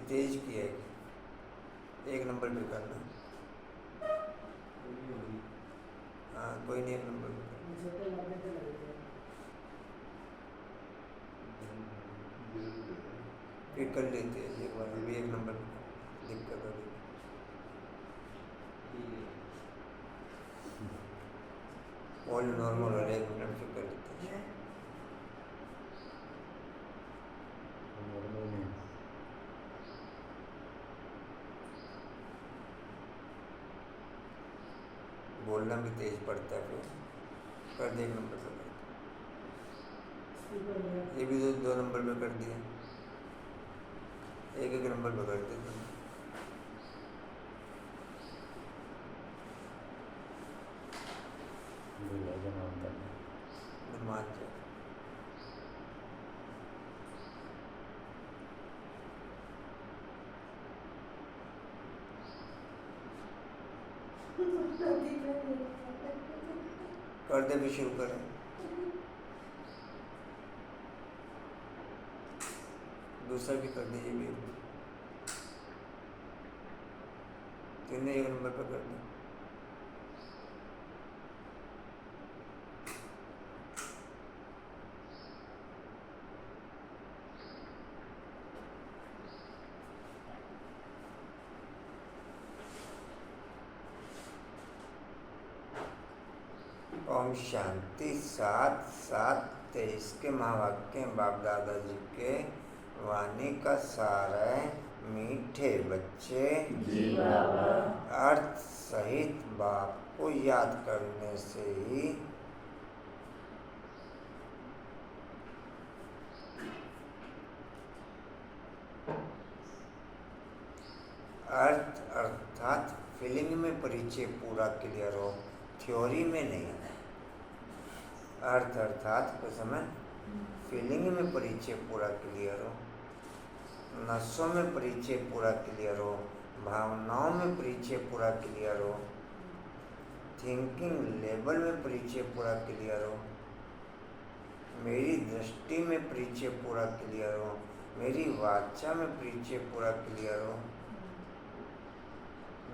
तेज किया है, एक नंबर पे करना। हाँ कोई नहीं, एक नंबर पे फिर कर लेते हैं एक बार, अभी एक नंबर पे दिक्कत हो रही। वॉल्यूम नॉर्मल हो रहा है, 1 मिनट फिर कर लेते हैं। बोलना भी तेज पड़ता है, फिर कर दे 1 नंबर पे कर दे। ये भी 2 नंबर पे कर दिया, एक नंबर पे कर देते हैं। मान जाए कर दे, भी शुरू करें। दूसरा भी कर दीजिए, भी तीनों 1 नंबर पे कर दें। ओम शांति। 7-7-23 के महावाक्य बाप दादाजी के वाणी का सार है। मीठे बच्चे अर्थ सहित बाप को याद करने से ही अर्थ अर्थात फीलिंग में परिचय पूरा क्लियर हो, थ्योरी में नहीं। अर्थ अर्थात को समय फीलिंग में परिचय पूरा क्लियर हो, नसों में परिचय पूरा क्लियर हो, भावनाओं में परिचय पूरा क्लियर हो, थिंकिंग लेवल में परिचय पूरा क्लियर हो, मेरी दृष्टि में परिचय पूरा क्लियर हो, मेरी वाचा में परिचय पूरा क्लियर हो,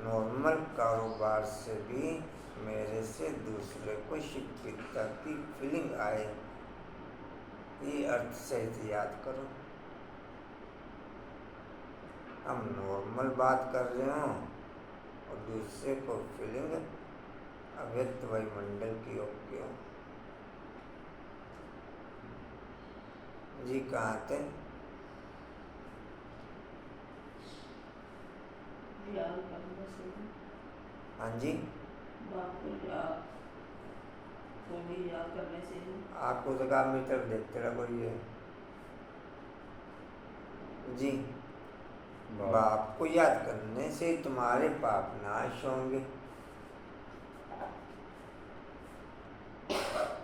नॉर्मल कारोबार से भी मेरे से दूसरे को शिक्षितता की फीलिंग आए। ये अर्थ सहित याद करो। हम नॉर्मल बात कर रहे हो और दूसरे को फीलिंग अव्यक्त वायुमंडल की ओके हो। जी कहाँ थे? हाँ जी, आपको तो काम मीटर देखते रहो। ये जी, बाप को याद करने से तुम्हारे पाप नाश होंगे,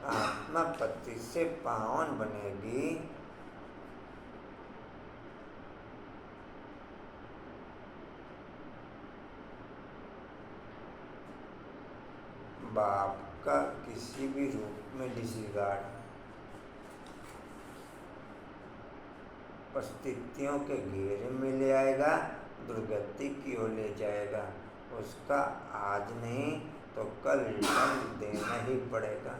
आत्मा पति से पावन बनेगी, बाप का किसी भी रूप में डिसरिगार्ड परिस्थितियों के घेरे में ले आएगा, दुर्गति की ओर ले जाएगा। उसका आज नहीं तो कल रिटर्न देना ही पड़ेगा।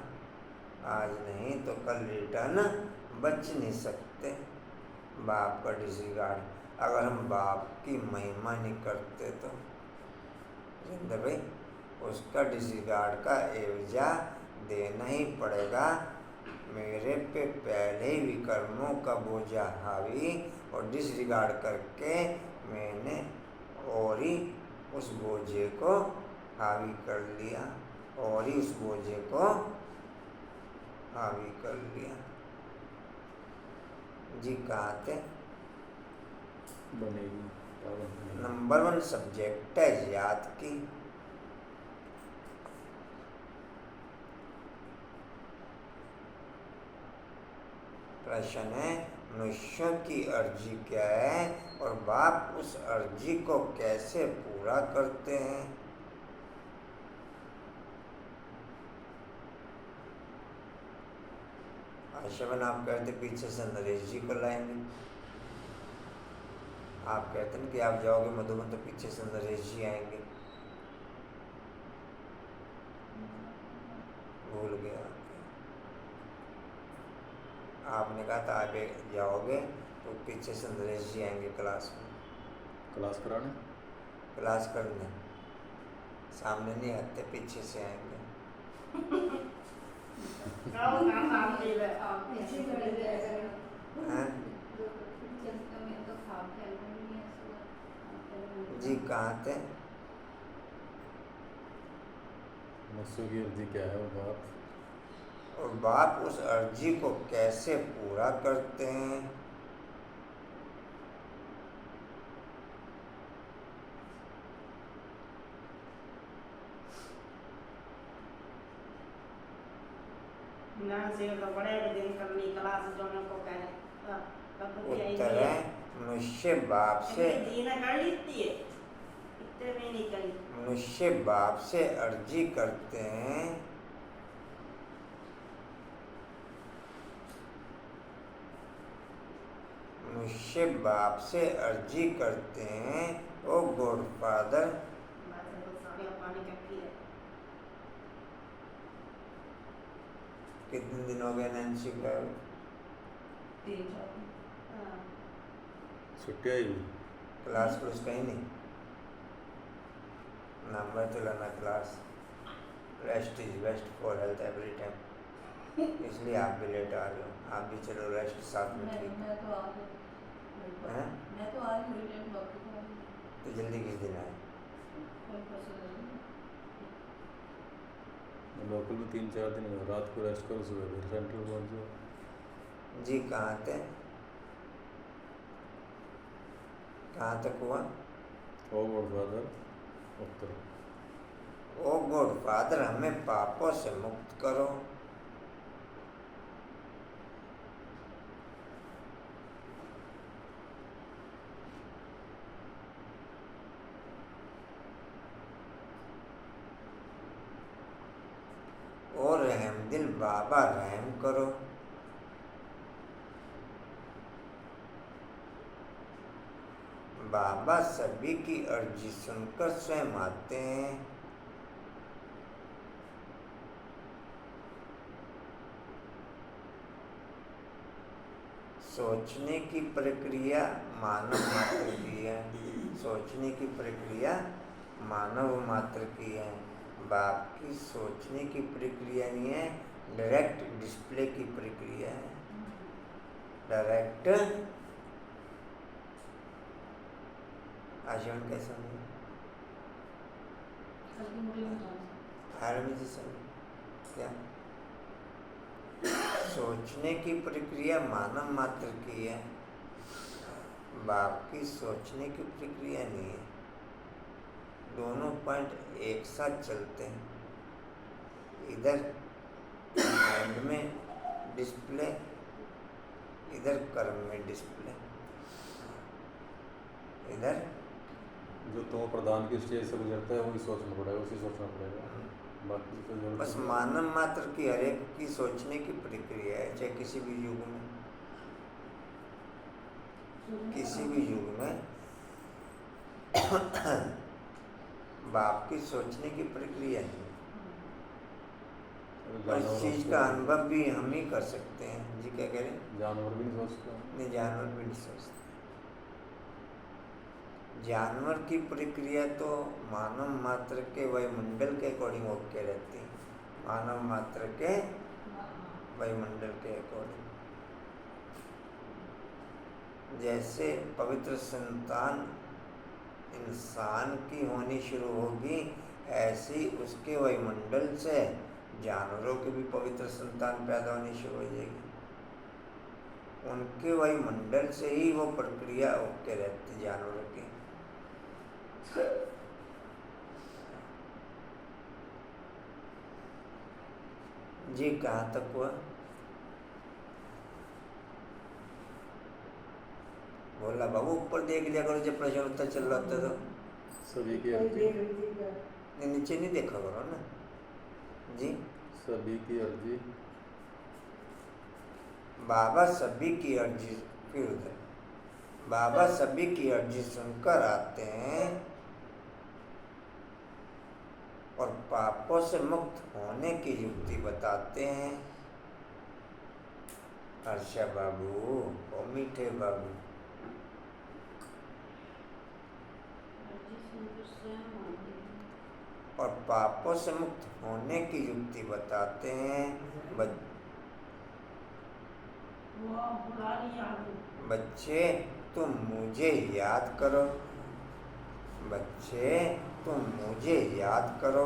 आज नहीं तो कल रिटर्न बच नहीं सकते। बाप का डिसरिगार्ड, अगर हम बाप की महिमा नहीं करते तो जिंदर भाई उसका डिसरिगार्ड का एवजा देना ही पड़ेगा। मेरे पे पहले ही विकर्मों का बोझा हावी और डिसरिगार्ड करके मैंने और ही उस बोझे को हावी कर लिया, और ही उस बोझे को हावी कर लिया। जी कहाँ थे? नंबर 1 सब्जेक्ट है याद की। प्रश्न है, मनुष्यों की अर्जी क्या है और बाप उस अर्जी को कैसे पूरा करते हैं? आशा बन आप कहते पीछे से नरेश जी को लाएंगे। आप कहते हैं कि आप जाओगे मधुबन तो पीछे से नरेश जी आएंगे, भूल गया। आपने कहा था आगे जाओगे तो पीछे से नरेश जी आएंगे क्लास में, क्लास कराने, क्लास करने। सामने नहीं आते, पीछे से आएंगे। हैं? जी कहाँ थे? मस्सू की अर्जी क्या है वो बात? और बाप उस अर्जी को कैसे पूरा करते हैं? उत्तर है मनुष्य बाप से, मनुष्य बाप से अर्जी करते हैं, मनुष्य बाप से अर्जी करते हैं। ओ गॉड फादर, कितने दिन हो गए नैन्सी का? 3-4 छुट्टी आई? क्लास कुछ कहीं नहीं, नंबर तो लेना class. Rest is best for health every time, इसलिए आप भी लेट आ रहे हो। आप भी चलो रेस्ट साथ में ठीक। मैं तो आ गई, हैं? मैं तो आ रही थोड़ी टाइम डॉक्टर को आ गई। तो जल्दी किस दिन आए? कल परसों लोकल में 3-4 दिन हुए, रात को रेस्ट करो, सुबह फिर सेंट्रल पहुँच जाओ। जी कहाँ थे? कहाँ तक हुआ? ओ गॉड फादर उत्तर। ओ गॉड फादर, हमें पापों से मुक्त करो। और रहमदिल बाबा रहम करो। बाबा सभी की अर्जी सुनकर स्वयं आते हैं। सोचने की प्रक्रिया मानव मात्र की है, सोचने की प्रक्रिया मानव मात्र की है। बाप की सोचने की प्रक्रिया नहीं है, डायरेक्ट डिस्प्ले की प्रक्रिया है। डायरेक्ट आचरण कैसा नहीं क्या? सोचने की प्रक्रिया मानव मात्र की है, बाप की सोचने की प्रक्रिया नहीं है। दोनों पॉइंट एक साथ चलते हैं। इधर माइंड में डिस्प्ले, इधर कर्म में डिस्प्ले, इधर जो तो प्रधान की स्टेज से गुजरता है वही सोचना पड़ेगा, उसी सोचना पड़ेगा, बाकी तो जरूरत बस नहीं। मानव मात्र की हर एक की सोचने की प्रक्रिया है, चाहे किसी भी युग में, किसी भी युग में बाप की सोचने की प्रक्रिया नहीं। और इस चीज का अनुभव भी हम ही कर सकते हैं। जी क्या कह रहे हैं? जानवर भी नहीं सोचते, नहीं, जानवर भी नहीं सोचते। जानवर की प्रक्रिया तो मानव मात्र के वायुमंडल के अकॉर्डिंग ओके रहती है, मानव मात्र के वायुमंडल के अकॉर्डिंग। जैसे पवित्र संतान इंसान की होनी शुरू होगी, ऐसी उसके वायुमंडल से जानवरों की भी पवित्र संतान पैदा होनी शुरू हो जाएगी। उनके वायुमंडल से ही वो प्रक्रिया ओके रहती जानवरों की। जी कहाँ तक हुआ? बोला बाबू ऊपर देख लिया करो जब प्रश्न उत्तर चल रहा था तो। सभी की अर्जी, नहीं, नीचे नहीं देखा करो ना जी। सभी की अर्जी, बाबा सभी की अर्जी, फिर उधर बाबा सभी की अर्जी सुनकर आते हैं और पापों से मुक्त होने की युक्ति बताते हैं। हर्षा बाबू ओ मीठे बाबू, अर्जी सुनकर स्वयं आते हैं। और पापों से मुक्त होने की युक्ति बताते हैं। वो बुला लिया आपको। बच्चे तुम मुझे याद करो, बच्चे तुम मुझे याद करो।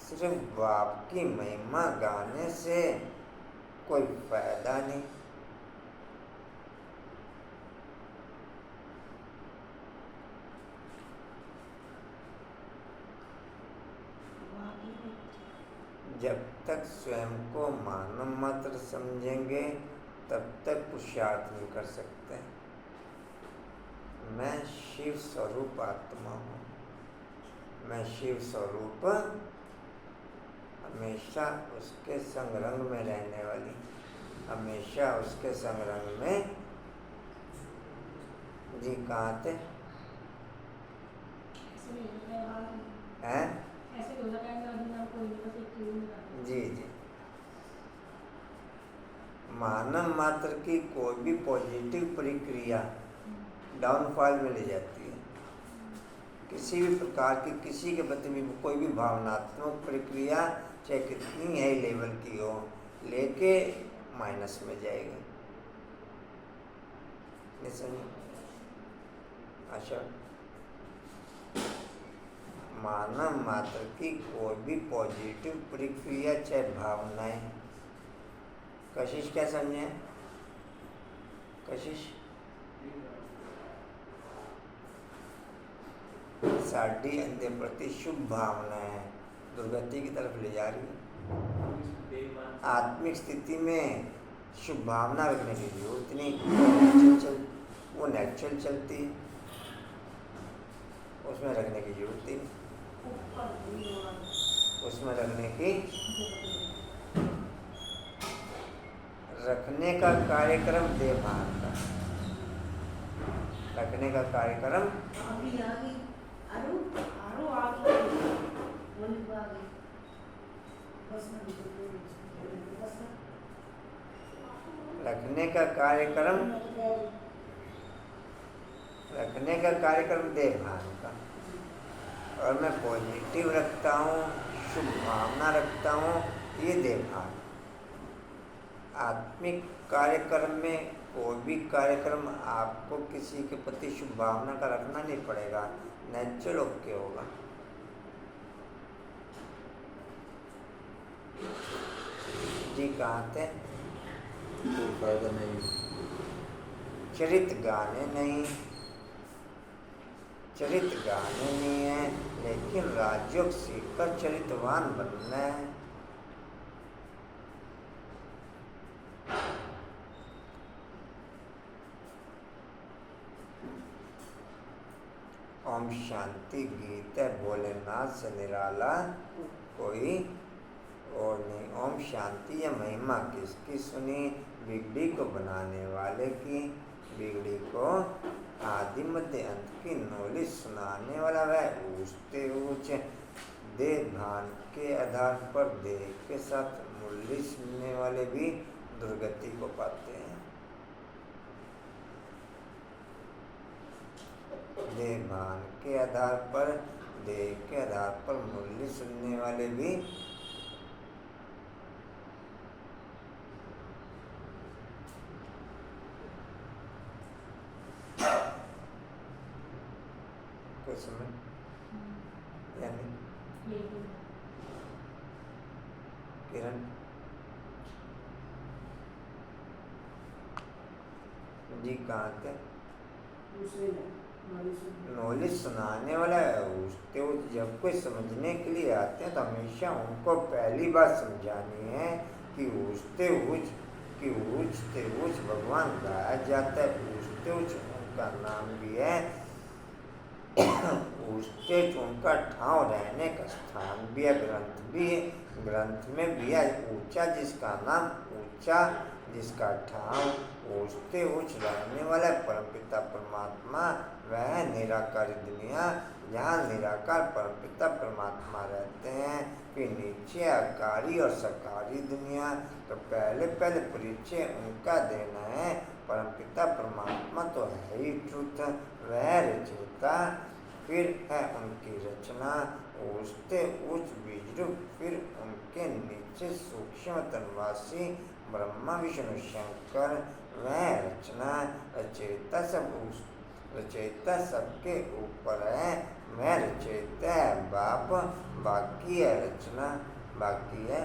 सिर्फ बाप की महिमा गाने से कोई फायदा नहीं। जब तक स्वयं को मानव मात्र समझेंगे तब तक पुरुषार्थ नहीं कर सकते। मैं शिव स्वरूप आत्मा हूँ, मैं शिव स्वरूप हमेशा उसके संग रंग में रहने वाली, हमेशा उसके संग रंग में। जी कहाँ थे? हैं? जी जी, मानव मात्र की कोई भी पॉजिटिव प्रक्रिया डाउनफॉल में ले जाती है। किसी भी प्रकार की किसी के प्रति भी कोई भी भावनात्मक प्रक्रिया चाहे कितनी हाई लेवल की हो, लेके माइनस में जाएगी। नहीं समझे? अच्छा, मानव मात्र की कोई भी पॉजिटिव प्रक्रिया चाहे भावनाएं, कशिश क्या समझे? कशिश साड़ी अंधे प्रति शुभ भावनाएं दुर्गति की तरफ ले जा रही है। आत्मिक स्थिति में शुभ भावना रखने की जरूरत नहीं, वो नेचुरल चलती है, उसमें रखने की जरूरत नहीं, उसमें रखने का कार्यक्रम देवभान का, रखने का कार्यक्रम रखने का कार्यक्रम देवभान का। और मैं पॉजिटिव रखता हूँ, शुभ भावना रखता हूँ, ये देवभान। आत्मिक कार्यक्रम में कोई भी कार्यक्रम आपको किसी के प्रति शुभ भावना का रखना नहीं पड़ेगा, नेचुरल ओके होगा। जी कहाँ थे? कोई फायदा नहीं, चरित गाने नहीं, चरित गाने नहीं है, लेकिन राजयोग सीखकर चरितवान बनना है। ओम शांति गीत है भोलेनाथ से निराला कोई और नहीं। ओम शांति या महिमा किसकी सुनी? बिगड़ी को बनाने वाले की, बिगड़ी को आदि मध्य अंत की नॉलेज सुनाने वाला वह ऊंचते ऊंच देह भान के आधार पर देह के साथ मूल्य सुनने वाले भी दुर्गति को पाते हैं। देह भान के आधार पर, देह के आधार पर मूल्य सुनने वाले भी कुछ समय यानी किरण जी कहाँ थे? नॉलेज सुनाने वाला है उसते जब कोई समझने के लिए आते हैं तो हमेशा उनको पहली बात समझानी है कि ऊंचते ऊंच भगवान गाया जाता है। ऊंचते ऊंच उनका नाम भी है उससे उनका ठाव रहने का स्थान भी है, ग्रंथ भी है, ग्रंथ में भी है। ऊंचा जिसका नाम, ऊंचा जिसका ठाव, उससे उच्च रहने वाला परमपिता परमात्मा, वह निराकारी दुनिया जहाँ निराकार परमपिता परमात्मा रहते हैं। फिर नीचे आकारी और सकारी दुनिया। तो पहले परिचय उनका देना है। परमपिता परमात्मा तो है ही ट्रुथ, वह रचयिता। फिर है उनकी रचना, उससे उच्च बीजरूप। फिर उनके नीचे सूक्ष्म तन्वासी ब्रह्मा विष्णु शंकर, वह रचना। रचयिता सबके ऊपर है, मैं रचयिता है बाप, बाकी है रचना, बाकी है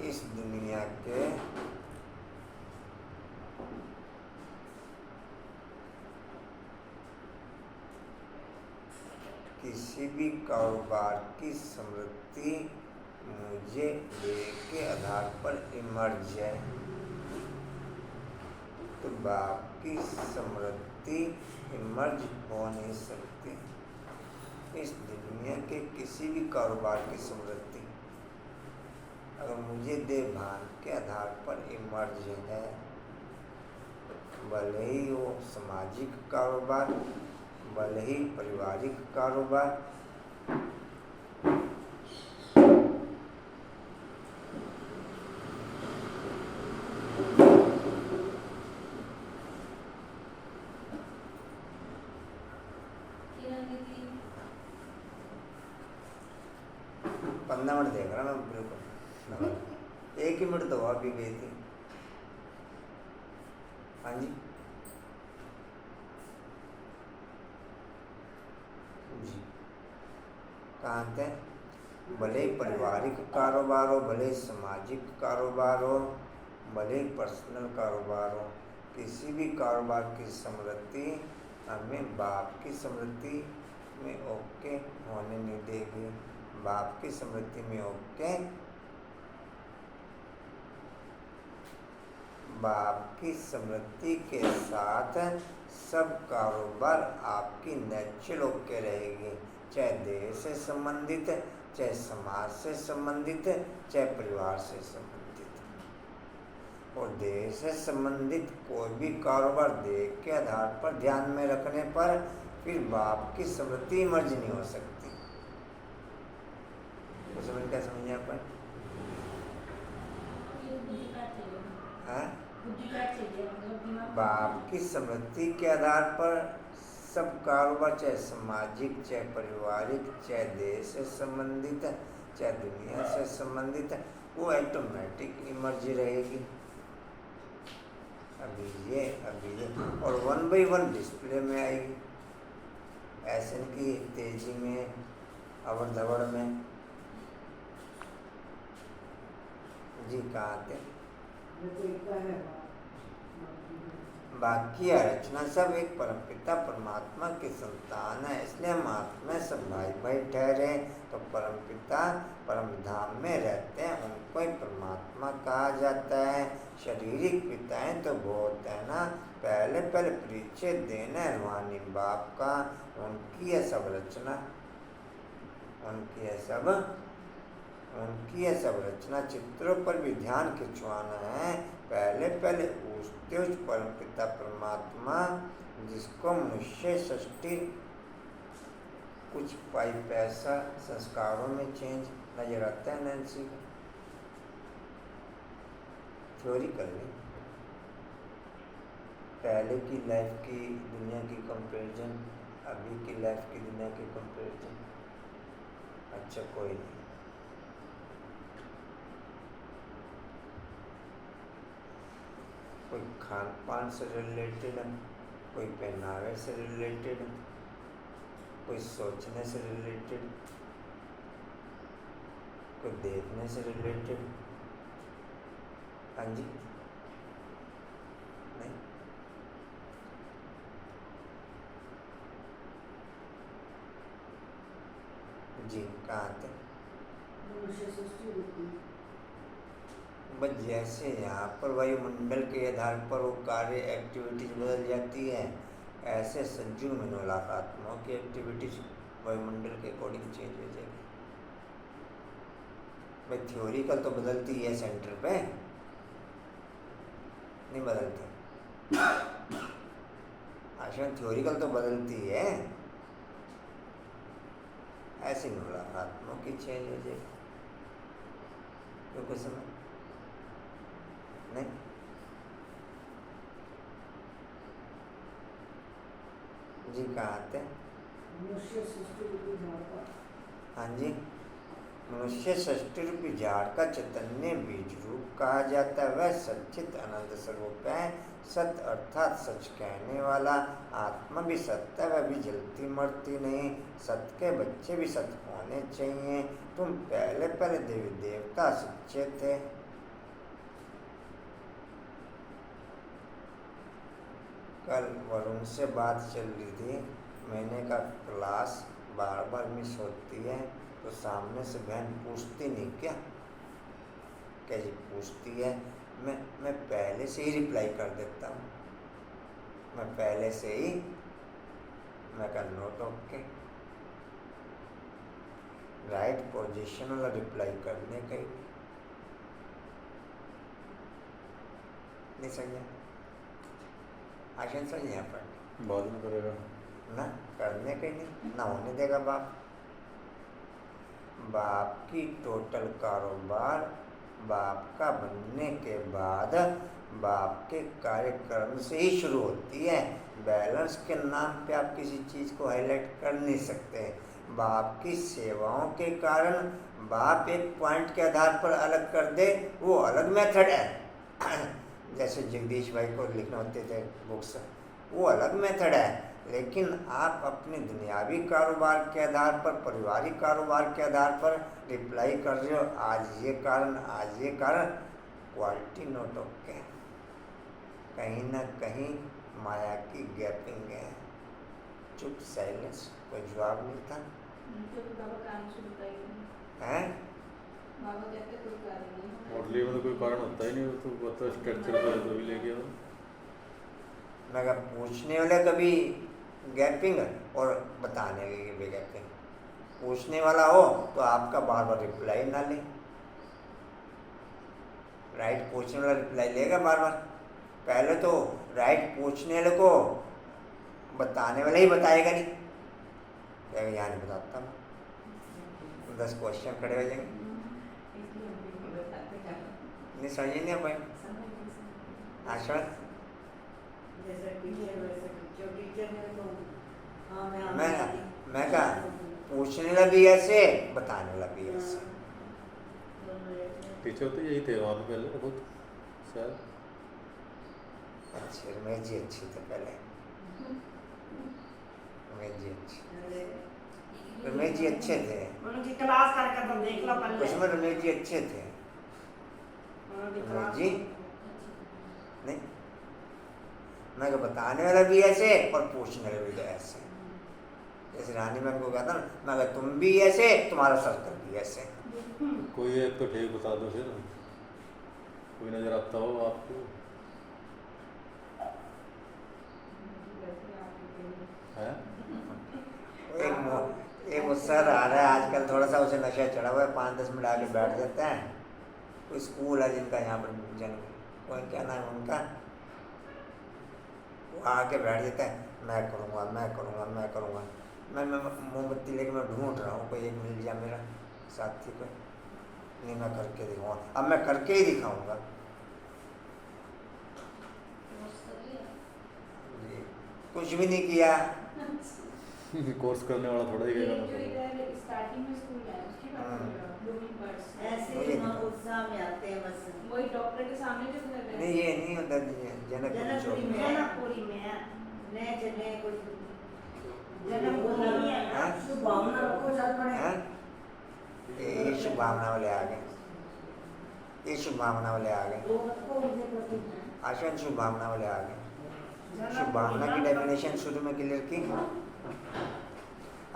इस दुनिया के किसी भी कारोबार की समृद्धि मुझे के आधार पर इमर्ज है। तो बाप की समृद्धि इमर्ज हो नहीं सकती। इस दुनिया के किसी भी कारोबार की समृद्धि अगर मुझे दे भान के आधार पर इमर्ज है, भले ही वो सामाजिक कारोबार, भले ही पारिवारिक कारोबार, मिनट देख रहा मैं बिल्कुल, एक ही मिनट तो वहाँ भी गई थी। हाँ जी जी, कहाँ थे? भले ही पारिवारिक कारोबार हो, भले ही सामाजिक कारोबार हो, भले ही पर्सनल कारोबार हो, किसी भी कारोबार की समृद्धि हमें बाप की समृद्धि में ओके होने नहीं देगी। बाप की समृद्धि में ओके, बाप की समृद्धि के साथ सब कारोबार आपकी नेचुरल ओके रहेगी, चाहे देश से संबंधित, चाहे समाज से संबंधित, चाहे परिवार से संबंधित। और देश से संबंधित कोई भी कारोबार देश के आधार पर ध्यान में रखने पर फिर बाप की समृद्धि मर्ज नहीं हो सकती। तो समझ क्या समझे अपन? बाप की समृद्धि के आधार पर सब कारोबार, चाहे सामाजिक, चाहे पारिवारिक, चाहे देश से संबंधित, चाहे दुनिया से संबंधित, वो ऑटोमेटिक इमर्जी रहेगी। अभी ये और 1 by 1 डिस्प्ले में आएगी, ऐसे की तेजी में, अवड़ धवड़ में। जी कहाँ थे? बाकी रचना सब एक परमपिता परमात्मा की संतान है, इसलिए हम आत्मा सब भाई भाई ठहरे। तो परमपिता परम धाम में रहते हैं, उनको ही परमात्मा कहा जाता है। शारीरिक पिताएं तो बहुत है ना, पहले परिचय देना रूहानी बाप का, उनकी है सब रचना, उनकी है सब रचना। चित्रों पर भी ध्यान खिंचवाना है। पहले उस परमपिता परमात्मा जिसको मनुष्य सृष्टि कुछ पाई पैसा संस्कारों में चेंज नजर आता है। नैन्सी का थ्योरी कर ली, पहले की लाइफ की दुनिया की कंपैरिजन, अभी की लाइफ की दुनिया की कंपैरिजन। अच्छा कोई नहीं, कोई खान पान से रिलेटेड है, कोई पहनावे से रिलेटेड है, कोई सोचने से रिलेटेड, कोई देखने से रिलेटेड। हाँ जी नहीं, जी कहाँ थे? बस जैसे यहाँ पर वायुमंडल के आधार पर वो कार्य एक्टिविटीज बदल जाती है, ऐसे संजीव मनोलात्माओं की एक्टिविटीज वायुमंडल के अकॉर्डिंग चेंज हो जाएगी। भाई थ्योरिकल तो बदलती है सेंटर पे, नहीं बदलती आश्रम, थ्योरिकल तो बदलती है, ऐसी मनोलात्माओं की चेंज हो जाएगी। क्योंकि समझ नहीं, जी कहाँ आते हैं? हाँ जी, मनुष्य सृष्टि रूपी झाड़ का चैतन्य बीज रूप कहा जाता है। वह सच्चित आनंद स्वरूप है। सत्य अर्थात सच कहने वाला। आत्मा भी सत्य है, वह भी जलती मरती नहीं। सत्य के बच्चे भी सत्य होने चाहिए। तुम पहले पहले देवी देवता सच्चे थे। कल वरुण से बात चल रही थी, मैंने कहा क्लास बार बार मिस होती है तो सामने से बहन पूछती नहीं क्या? कैसे पूछती है? मैं पहले से ही रिप्लाई कर देता हूँ। मैं पहले से ही मैं कर नोट ओके, राइट पोजीशन वाला रिप्लाई करने का ही नहीं समझा? आशन समझे यहाँ पर बाद में करेगा ना, करने का ही नहीं ना, होने देगा बाप। बाप की टोटल कारोबार बाप का बनने के बाद बाप के कार्यक्रम से ही शुरू होती है। बैलेंस के नाम पे आप किसी चीज़ को हाईलाइट कर नहीं सकते। बाप की सेवाओं के कारण बाप एक पॉइंट के आधार पर अलग कर दे, वो अलग मेथड है। जैसे जगदीश भाई को लिखने होते थे बुक्स, वो अलग मेथड है। लेकिन आप अपने दुनियावी कारोबार के आधार पर, पारिवारिक कारोबार के आधार पर रिप्लाई कर रहे हो, आज ये कारण, आज ये कारण, क्वालिटी नोट ओके। कहीं ना कहीं माया की गैपिंग है। चुप, साइलेंस, कोई जवाब नहीं था। हैं? मॉडलिंग में तो कोई कारण होता ही नहीं, तो बता स्ट्रक्चर पे तो भी ले गया। मैं कहा पूछने वाला कभी गैपिंग और बताने के भी गैपिंग। पूछने वाला हो तो आपका बार बार रिप्लाई ना ले। राइट पूछने वाला रिप्लाई लेगा बार बार। पहले तो राइट पूछने वाले को बताने वाला ही बताएगा नहीं, यहाँ नहीं बताता मैं, 10 क्वेश्चन खड़े हो जाएंगे। नहीं समझे नहीं भाई? आश्वास मैं कहा पूछने वाला भी ऐसे, बताने वाला भी ऐसे। टीचर तो यही थे वहाँ पे पहले बहुत शायद। अच्छे रमेश जी अच्छे थे पहले, रमेश जी अच्छे, रमेश जी अच्छे थे। उनकी क्लास करके तुम देख लो पहले। उसमें रमेश जी अच्छे थे। रमेश जी नहीं, मैं को बताने वाला भी ऐसे और पूछने वाला भी ऐसे। जैसे रानी मैम को कहता ना, मैं कहा तुम भी ऐसे, तुम्हारा सर्कल भी ऐसे। कोई एक तो ठीक बता दो फिर, कोई नजर आता हो आपको। है एक सर आ रहा है आजकल, थोड़ा सा उसे नशा चढ़ा हुआ है, 5-10 मिनट आके बैठ जाता है। कोई स्कूल है जिनका यहाँ पर जन, कोई क्या नाम है उनका, वो आके बैठ जाता है, मैं करूँगा, मैं करूँगा, मैं करूँगा। मैं मोमबत्ती लेके मैं ढूंढ रहा हूँ, कोई एक मिल जाए मेरा साथी को। नहीं, मैं करके दिखाऊंगा, अब मैं करके ही दिखाऊंगा। कुछ भी नहीं किया। कोर्स करने वाला थोड़ा ही गया। स्टार्टिंग में स्कूल है उसकी बात कर रहा हूँ, ब्लूमिंग बर्ड्स। ऐसे ही हम उत्साह में आते हैं बस। वही डॉक्टर के सामने जो कर रहे हैं। नहीं ये नहीं होता, जनकपुरी में। जनकपुरी में है। नए चले कोई जनकपुरी में है। हाँ? शुभकामना रखो चल पड़े। हाँ? ये शुभ भावना वाले आ गए, ये शुभ भावना वाले आ गए, वो को मुझे प्रति आश्वन शुभ भावना वाले आ गए। शुभ भावना की डेफिनेशन शुरू में क्लियर की।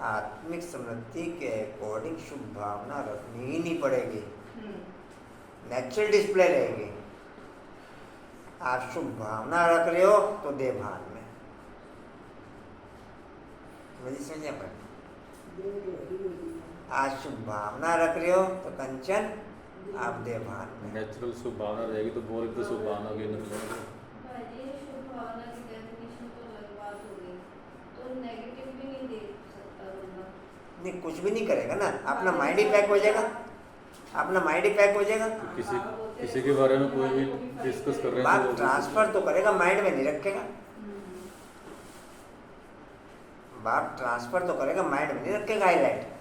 आत्मिक स्मृति के अकॉर्डिंग शुभ भावना रखनी ही नहीं पड़ेगी। नेचुरल डिस्प्ले रहेगी। आप शुभ भावना रख रहे हो तो देह भान में, मुझे समझे पर आज शुभ भावना रख रहे हो तो कंचन आप देह भान में। नेचुरल शुभ भावना रहेगी तो बोल तो शुभ भावना की निकलेगी। भाई शुभ भावना की डेफिनेशन तो अलग बात हो गई, तो नेगेटिव भी नहीं दे सकता बंदा। नहीं, कुछ भी नहीं करेगा ना, अपना माइंड ही पैक हो जाएगा, अपना माइंड ही पैक हो जाएगा। तो किसी के बारे में कोई भी डिस्कस कर रहे हैं बात तो वो ट्रांसफर तो करेगा, माइंड में नहीं रखेगा। बात ट्रांसफर तो करेगा, माइंड में नहीं रखेगा हाईलाइट,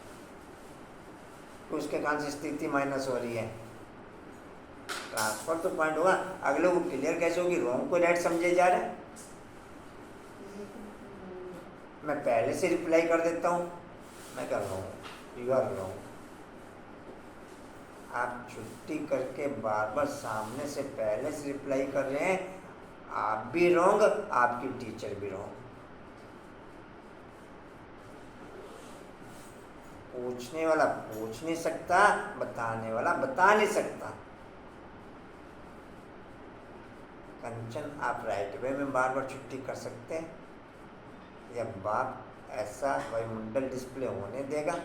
तो उसके कारण से स्थिति माइनस हो रही है। ट्रांसफर तो पॉइंट होगा, अगले को क्लियर कैसे होगी, रॉन्ग को राइट समझे जा रहा है। मैं पहले से रिप्लाई कर देता हूँ, मैं कर रहा हूँ, यू आर रॉन्ग। आप छुट्टी करके बार बार सामने से पहले से रिप्लाई कर रहे हैं, आप भी रॉन्ग, आपकी टीचर भी रॉन्ग। पूछने वाला पूछ नहीं सकता, बताने वाला बता नहीं सकता। कंचन आप राइट वे में बार बार छुट्टी कर सकते हैं, या बाप ऐसा वायुमंडल डिस्प्ले होने देगा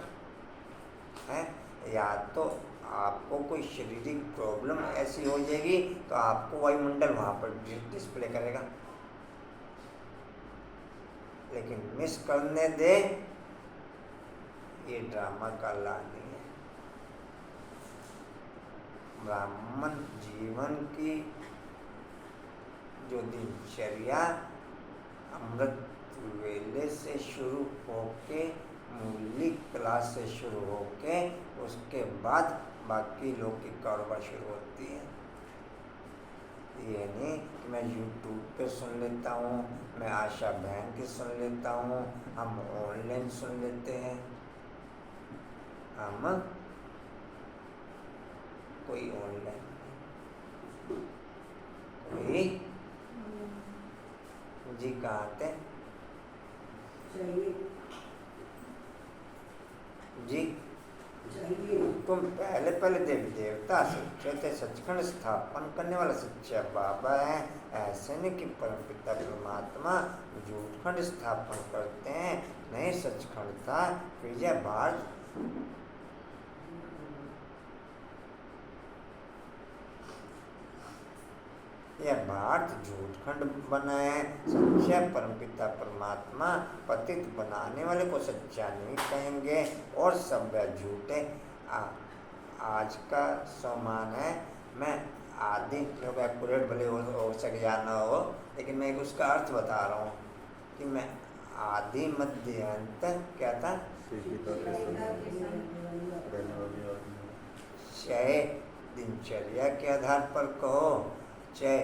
है, या तो आपको कोई शारीरिक प्रॉब्लम ऐसी हो जाएगी तो आपको वायुमंडल वहाँ पर डिस्प्ले करेगा। लेकिन मिस करने दे, ये ड्रामा का ला नहीं है। ब्राह्मण जीवन की जो दिनचर्या अमृत वेले से शुरू होके, मूली क्लास से शुरू होके, उसके बाद बाकी लोग की कारोबार शुरू होती है। ये नहीं कि मैं यूट्यूब पे सुन लेता हूँ, मैं आशा बहन की सुन लेता हूँ, हम ऑनलाइन सुन लेते हैं। हम कोई ऑनलाइन, कोई जी कहाँ थे जी, तुम पहले देवी देवता सच्चे थे, सचखंड स्थापन करने वाला सच्चा बाबा है। ऐसे नहीं कि परमपिता परमात्मा झूठखंड स्थापन करते हैं, नहीं सचखंड था विजय भारत। यह भारत झूठखंड बना है, सच्चा परमपिता परमात्मा पतित बनाने वाले को सच्चा नहीं कहेंगे, और सब झूठे। आज का सम्मान है, मैं आदि एक्यूरेट भले हो सके या ना हो, लेकिन मैं उसका अर्थ बता रहा हूँ कि मैं आदि मध्य अंत क्या था, चाहे दिनचर्या के आधार पर कहो, चाहे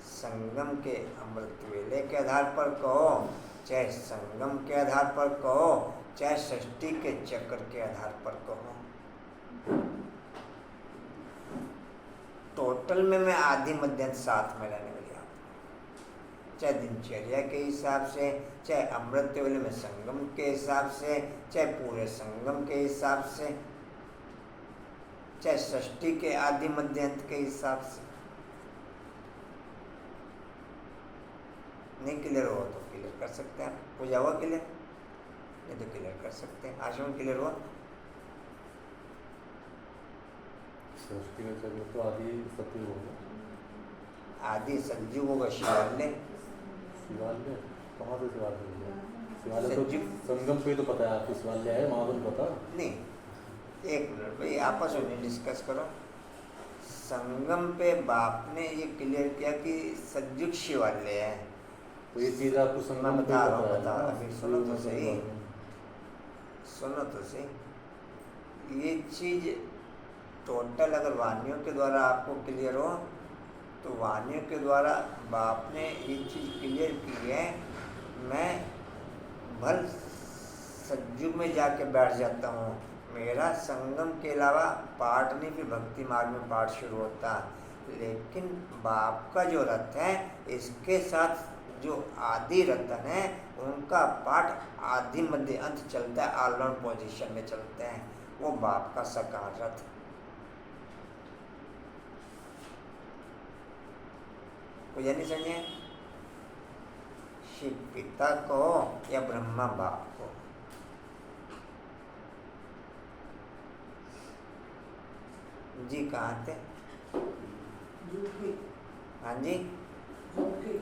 संगम के अमृत वेले के आधार पर कहो, चाहे संगम के आधार पर कहो, चाहे षष्ठी के चक्र के आधार पर कहो, टोटल में मैं आदि मध्य साथ में रहने वाली हूँ। चाहे दिनचर्या के हिसाब से, चाहे अमृत वेले में संगम के हिसाब से, चाहे पूरे संगम के हिसाब से, चाहे षष्ठी के आदि मध्यांत के हिसाब से। नहीं क्लियर हो तो क्लियर कर सकते हैं, पूजा हुआ क्लियर, नहीं तो क्लियर कर सकते हैं। आश्रम क्लियर हुआ, सृष्टि का चक्र तो आदि सत्युग होगा, आदि सतयुग होगा। शिवालय शिवालय कहाँ से शिवालय होगा? शिवालय तो सतयुग। संगम पे तो पता है आपको शिवालय है, वहाँ तो नहीं पता। नहीं, एक मिनट भाई, आपस में डिस्कस करो। संगम पे बाप ने ये क्लियर किया कि सतयुग शिवालय है, तो ये चीज़ आपको संगम मैं पे बता रहा पता हूँ, है बता ना? अभी सुनो तो सही, सुनो तो सही। ये चीज़ टोटल अगर वाणियों के द्वारा आपको क्लियर हो, तो वाणियों के द्वारा बाप ने ये चीज़ क्लियर की है। मैं भल सतयुग में जाके बैठ जाता हूँ, मेरा संगम के अलावा पाठ नहीं, फिर भक्ति मार्ग में पाठ शुरू होता, लेकिन बाप का जो रथ है, इसके साथ जो आदि रतन है, उनका पाठ आदि मध्य अंत चलता है, ऑलराउंड पोजीशन में चलते हैं। वो बाप का साकार रथ, मुझे नहीं समझे? शिव पिता को या ब्रह्मा बाप को? जी कहाँ थे? झूठी हाँ जी। झूठी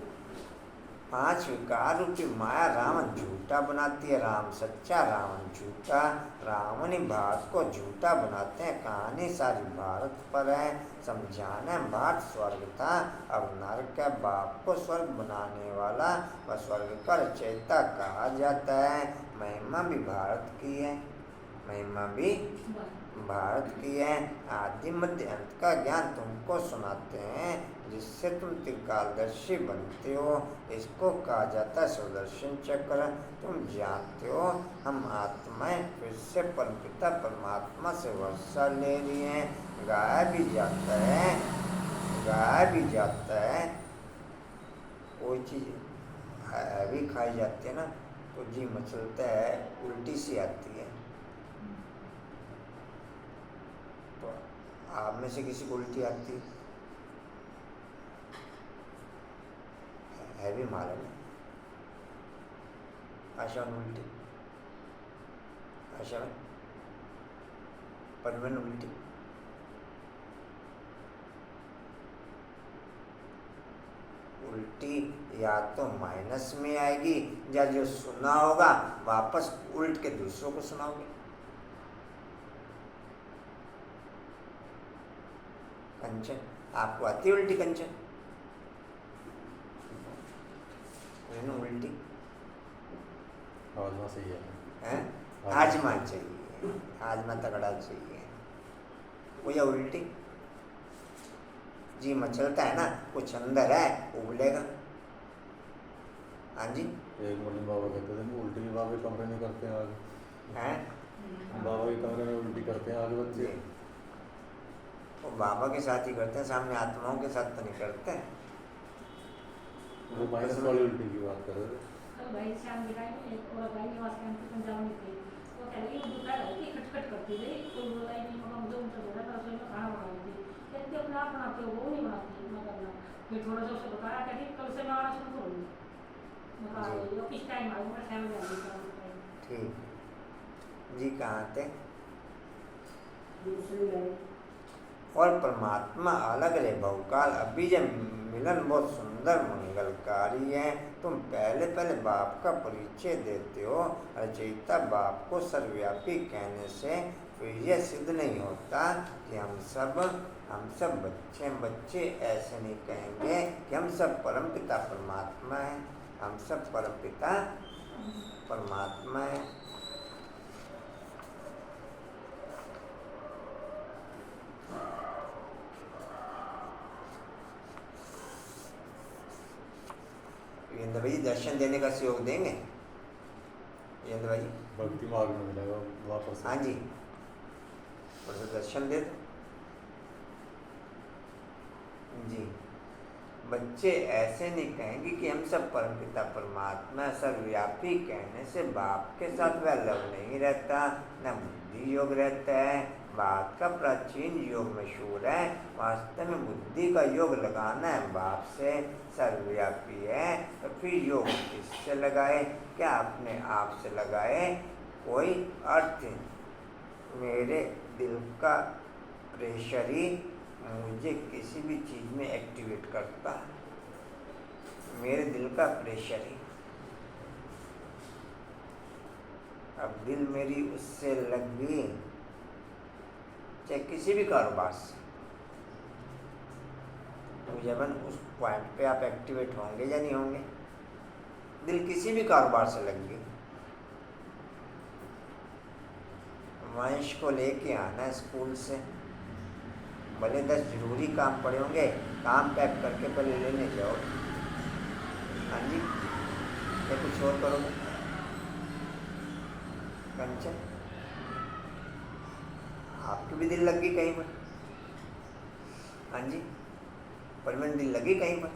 5 विकार रूपी माया रावण झूठा बनाती है, राम सच्चा रावण झूठा। रावण ही भारत को झूठा बनाते हैं। कहानी सारी भारत पर है, समझाना भारत स्वर्ग था अब नरक है। बाप को स्वर्ग बनाने वाला व स्वर्ग का रचयिता कहा जाता है। महिमा भी भारत की है, महिमा भी भारत की है। आदि मध्य अंत का ज्ञान तुमको सुनाते हैं, जिससे तुम त्रिकालदर्शी बनते हो। इसको कहा जाता है सुदर्शन चक्र। तुम जानते हो हम आत्माएं फिर से परमपिता परमात्मा से वर्षा ले रही हैं। गाया भी जाता है, गाया भी जाता है। कोई चीज़ भी खाई जाती है ना तो जी मचलता है, उल्टी सी आती है। तो आप में से किसी को उल्टी आती है भी मालूम है? आशा उल्टी, आशा में परमन उल्टी, उल्टी या तो माइनस में आएगी या जो सुना होगा वापस उल्ट के दूसरों को सुनाओगे। कंचन आपको आती है उल्टी? कंचन उल्टी आजमा सही है, आजमा चाहिए, आजमा तगड़ा चाहिए। वो या उल्टी जी मचलता है ना, कुछ अंदर है उबलेगा। हाँ जी। एक मुरली बाबा कहते थे उल्टी भी बाबा के कमरे में करते हैं आगे, हैं बाबा के कमरे में उल्टी करते हैं आगे बच्चे। वो बाबा के साथ ही करते हैं, सामने आत्माओं के साथ तो नहीं करते। वो माइनस वाली उल्टी की बात कर रहे थे। कल भाई श्याम दिखाई में एक और भाई निवास कैंप के पंजाब में थे, वो कह रही वो दूसरा रहती खटखट करती थी, कोई बोला ही नहीं, मगर मुझे उनसे बोला था रसोई में खाना बना रही थी, कहती अपने आप बनाते हो, वो नहीं बनाती मैं करना। फिर थोड़ा सा उसे बताया, कहती कल से मैं आना शुरू करूँगी। मैं कहा किस टाइम आऊँगा? 6 बजे आऊँगी। ठीक जी। कहाँ थे? दूसरी गई और परमात्मा अलग रहे बहुकाल अभी मिलन बहुत सुंदर मंगलकारी है। तुम पहले पहले बाप का परिचय देते हो। रचयिता बाप को सर्वव्यापी कहने से फिर यह सिद्ध नहीं होता कि हम सब बच्चे ऐसे नहीं कहेंगे कि हम सब परमपिता परमात्मा हैं। हम सब परमपिता परमात्मा हैं। येंद्र भाई दर्शन देने का सहयोग देंगे? येंद्र भाई भक्ति मार्ग में मिलेगा वापस। हाँ जी, और तो दर्शन दे दो जी। बच्चे ऐसे नहीं कहेंगे कि हम सब परमपिता परमात्मा सर्वव्यापी कहने से बाप के साथ वह लव नहीं रहता, न बुद्धि योग रहता है। बाप का प्राचीन योग मशहूर है, वास्तव में बुद्धि का योग लगाना है बाप से। सर्वव्यापी है तो फिर योग किससे लगाए? क्या अपने आप से लगाए? कोई अर्थ? मेरे दिल का प्रेशर ही मुझे किसी भी चीज़ में एक्टिवेट करता है। मेरे दिल का प्रेशर ही। अब दिल मेरी उससे लग गई, चाहे किसी भी कारोबार से, तो जब उस पॉइंट पे आप एक्टिवेट होंगे या नहीं होंगे? दिल किसी भी कारोबार से लग गई। वंश को लेके आना स्कूल से, भले 10 जरूरी काम पड़े होंगे, काम पैक करके पहले लेने जाओ। हाँ जी, या कुछ और करोगे? कंचन आपकी भी दिल लग गई कहीं पर? हाँ जी, परवीन दिल लगी कहीं पर?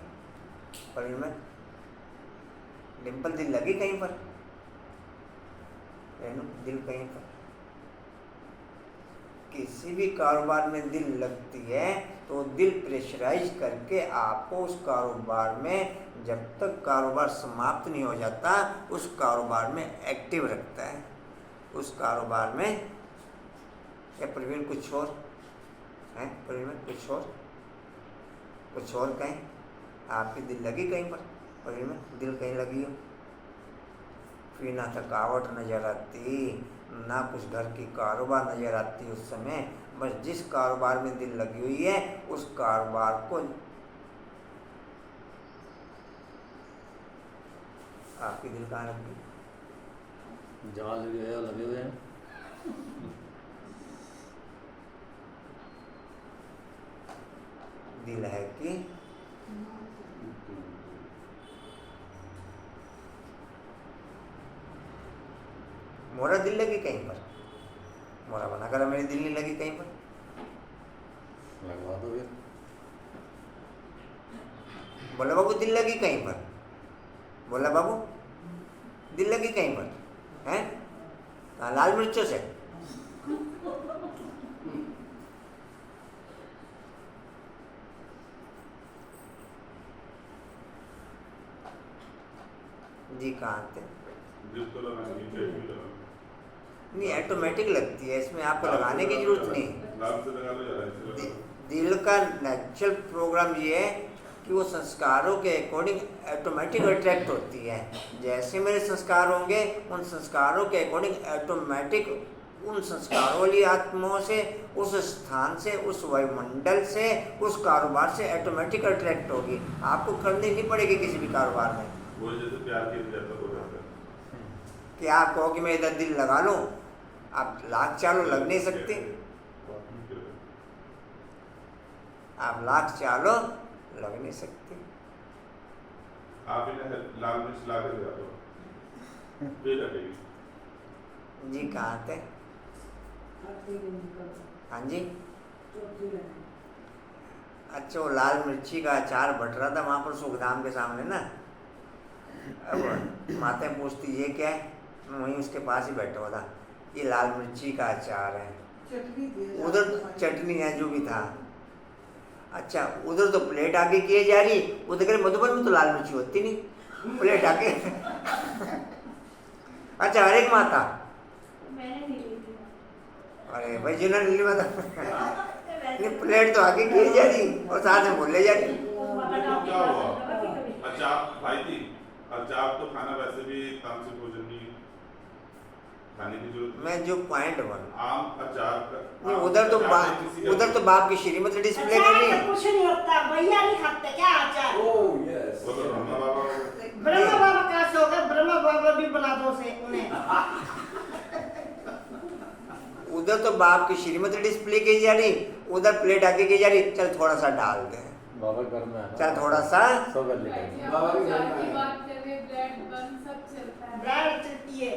परवीन डिम्पल दिल लगी कहीं पर? रेनू दिल कहीं पर? किसी भी कारोबार में दिल लगती है तो दिल प्रेशराइज करके आपको उस कारोबार में जब तक कारोबार समाप्त नहीं हो जाता उस कारोबार में एक्टिव रखता है। उस कारोबार में या प्रवीण कुछ और है, प्रवीण कुछ और कहीं आपकी दिल लगी कहीं पर, प्रवीण में दिल कहीं लगी हो, फिर ना थकावट नज़र आती ना कुछ घर की कारोबार नज़र आती उस समय। बस जिस कारोबार में दिल लगी हुई है उस कारोबार को आपकी दिल कहाँ लग गई? जहाँ लगे हुए हैं। दिल है कि मोरा दिल लगी कहीं पर? मोरा बना कर मेरी दिल नहीं लगी कहीं पर? लगवा दो फिर। बोला बाबू दिल लगी कहीं पर? बोला बाबू दिल लगी कहीं पर है? लाल मिर्चों से जी कहाँ थे? नहीं ऑटोमेटिक लगती है, इसमें आपको लगाने की जरूरत नहीं। दिल का नेचुरल प्रोग्राम ये है कि वो संस्कारों के अकॉर्डिंग ऑटोमेटिक अट्रैक्ट होती है। जैसे मेरे संस्कार होंगे उन संस्कारों के अकॉर्डिंग ऑटोमेटिक उन संस्कारों वाली आत्माओं से, उस स्थान से, उस वायुमंडल से, उस कारोबार से ऑटोमेटिक अट्रैक्ट होगी। आपको करनी नहीं पड़ेगी किसी भी कारोबार में। वो जैसे प्यार की जैसा हो जाता है कि आप कहो कि मैं इधर दिल लगा लूँ, आप लाख चालो लग नहीं सकते। आप लाख चालो लग नहीं सकते। आप इन्हें लाल मिर्च ला कर जाओ फिर लगेगी। जी कहाँ थे? हाँ जी। अच्छा वो लाल मिर्ची का अचार बट रहा था वहाँ पर सुखधाम के सामने ना। अब माता पूछती ये क्या है, मैं वहीं उसके पास ही बैठा हुआ था। ये लाल मिर्ची का अचार है। उधर चटनी है जो भी था। अच्छा उधर तो प्लेट आगे किए जा रही, उधर कह मधुबन में तो लाल मिर्ची होती नहीं, प्लेट आगे। अच्छा हर एक माता, मैंने नहीं ली थी। अरे भाई जिन्होंने ली माता प्लेट तो आगे किए जा रही और साथ में बोले जा रही। क्या हुआ? अचार भाई थी, अचार तो खाना वैसे भी तामसिक भोजन नहीं खाने की जरूरत मैं जो पॉइंट वन आम अचार का नहीं, उधर तो बाप की श्रीमती डिस्प्ले कर रही है। कुछ नहीं होता, भैया नहीं खाते क्या अचार? Oh yes. वो तो ब्रह्मा बाबा ब्रह्मा बाबा कहाँ से हो गए? ब्रह्मा बाबा भी बना दो से उन्हें। उधर तो बाप की श्रीमती डिस्प्ले की जा रही, उधर प्लेट आगे की जा रही। चल थोड़ा सा डाल दे, बाबा घर में है। चल थोड़ा सा। सब गले का। बाबा की बात करें, ब्रेड बन सब चलता है। ब्रेड चलती है।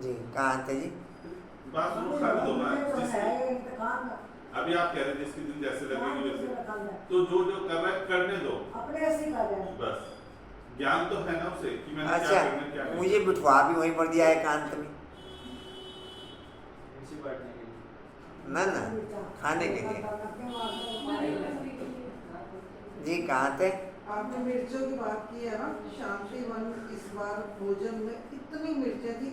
जी कहाँ थे जी? बात सुनो, खाने दो ना अभी आप कह रहे थे जिसकी दिन जैसे लगेगी वैसे, तो जो जो कर रहा है करने दो अपने से कर रहे हैं। बस। ज्ञान तो है ना उसे कि मैंने क्या अच्छा करना क्या नहीं। मुझे बिठवा भी वहीं पर दिया है एकांत में ना ना खाने के लिए। जी कहाँ थे? आपने मिर्चों की बात की है ना, शांति वन इस बार भोजन में इतनी मिर्चें थी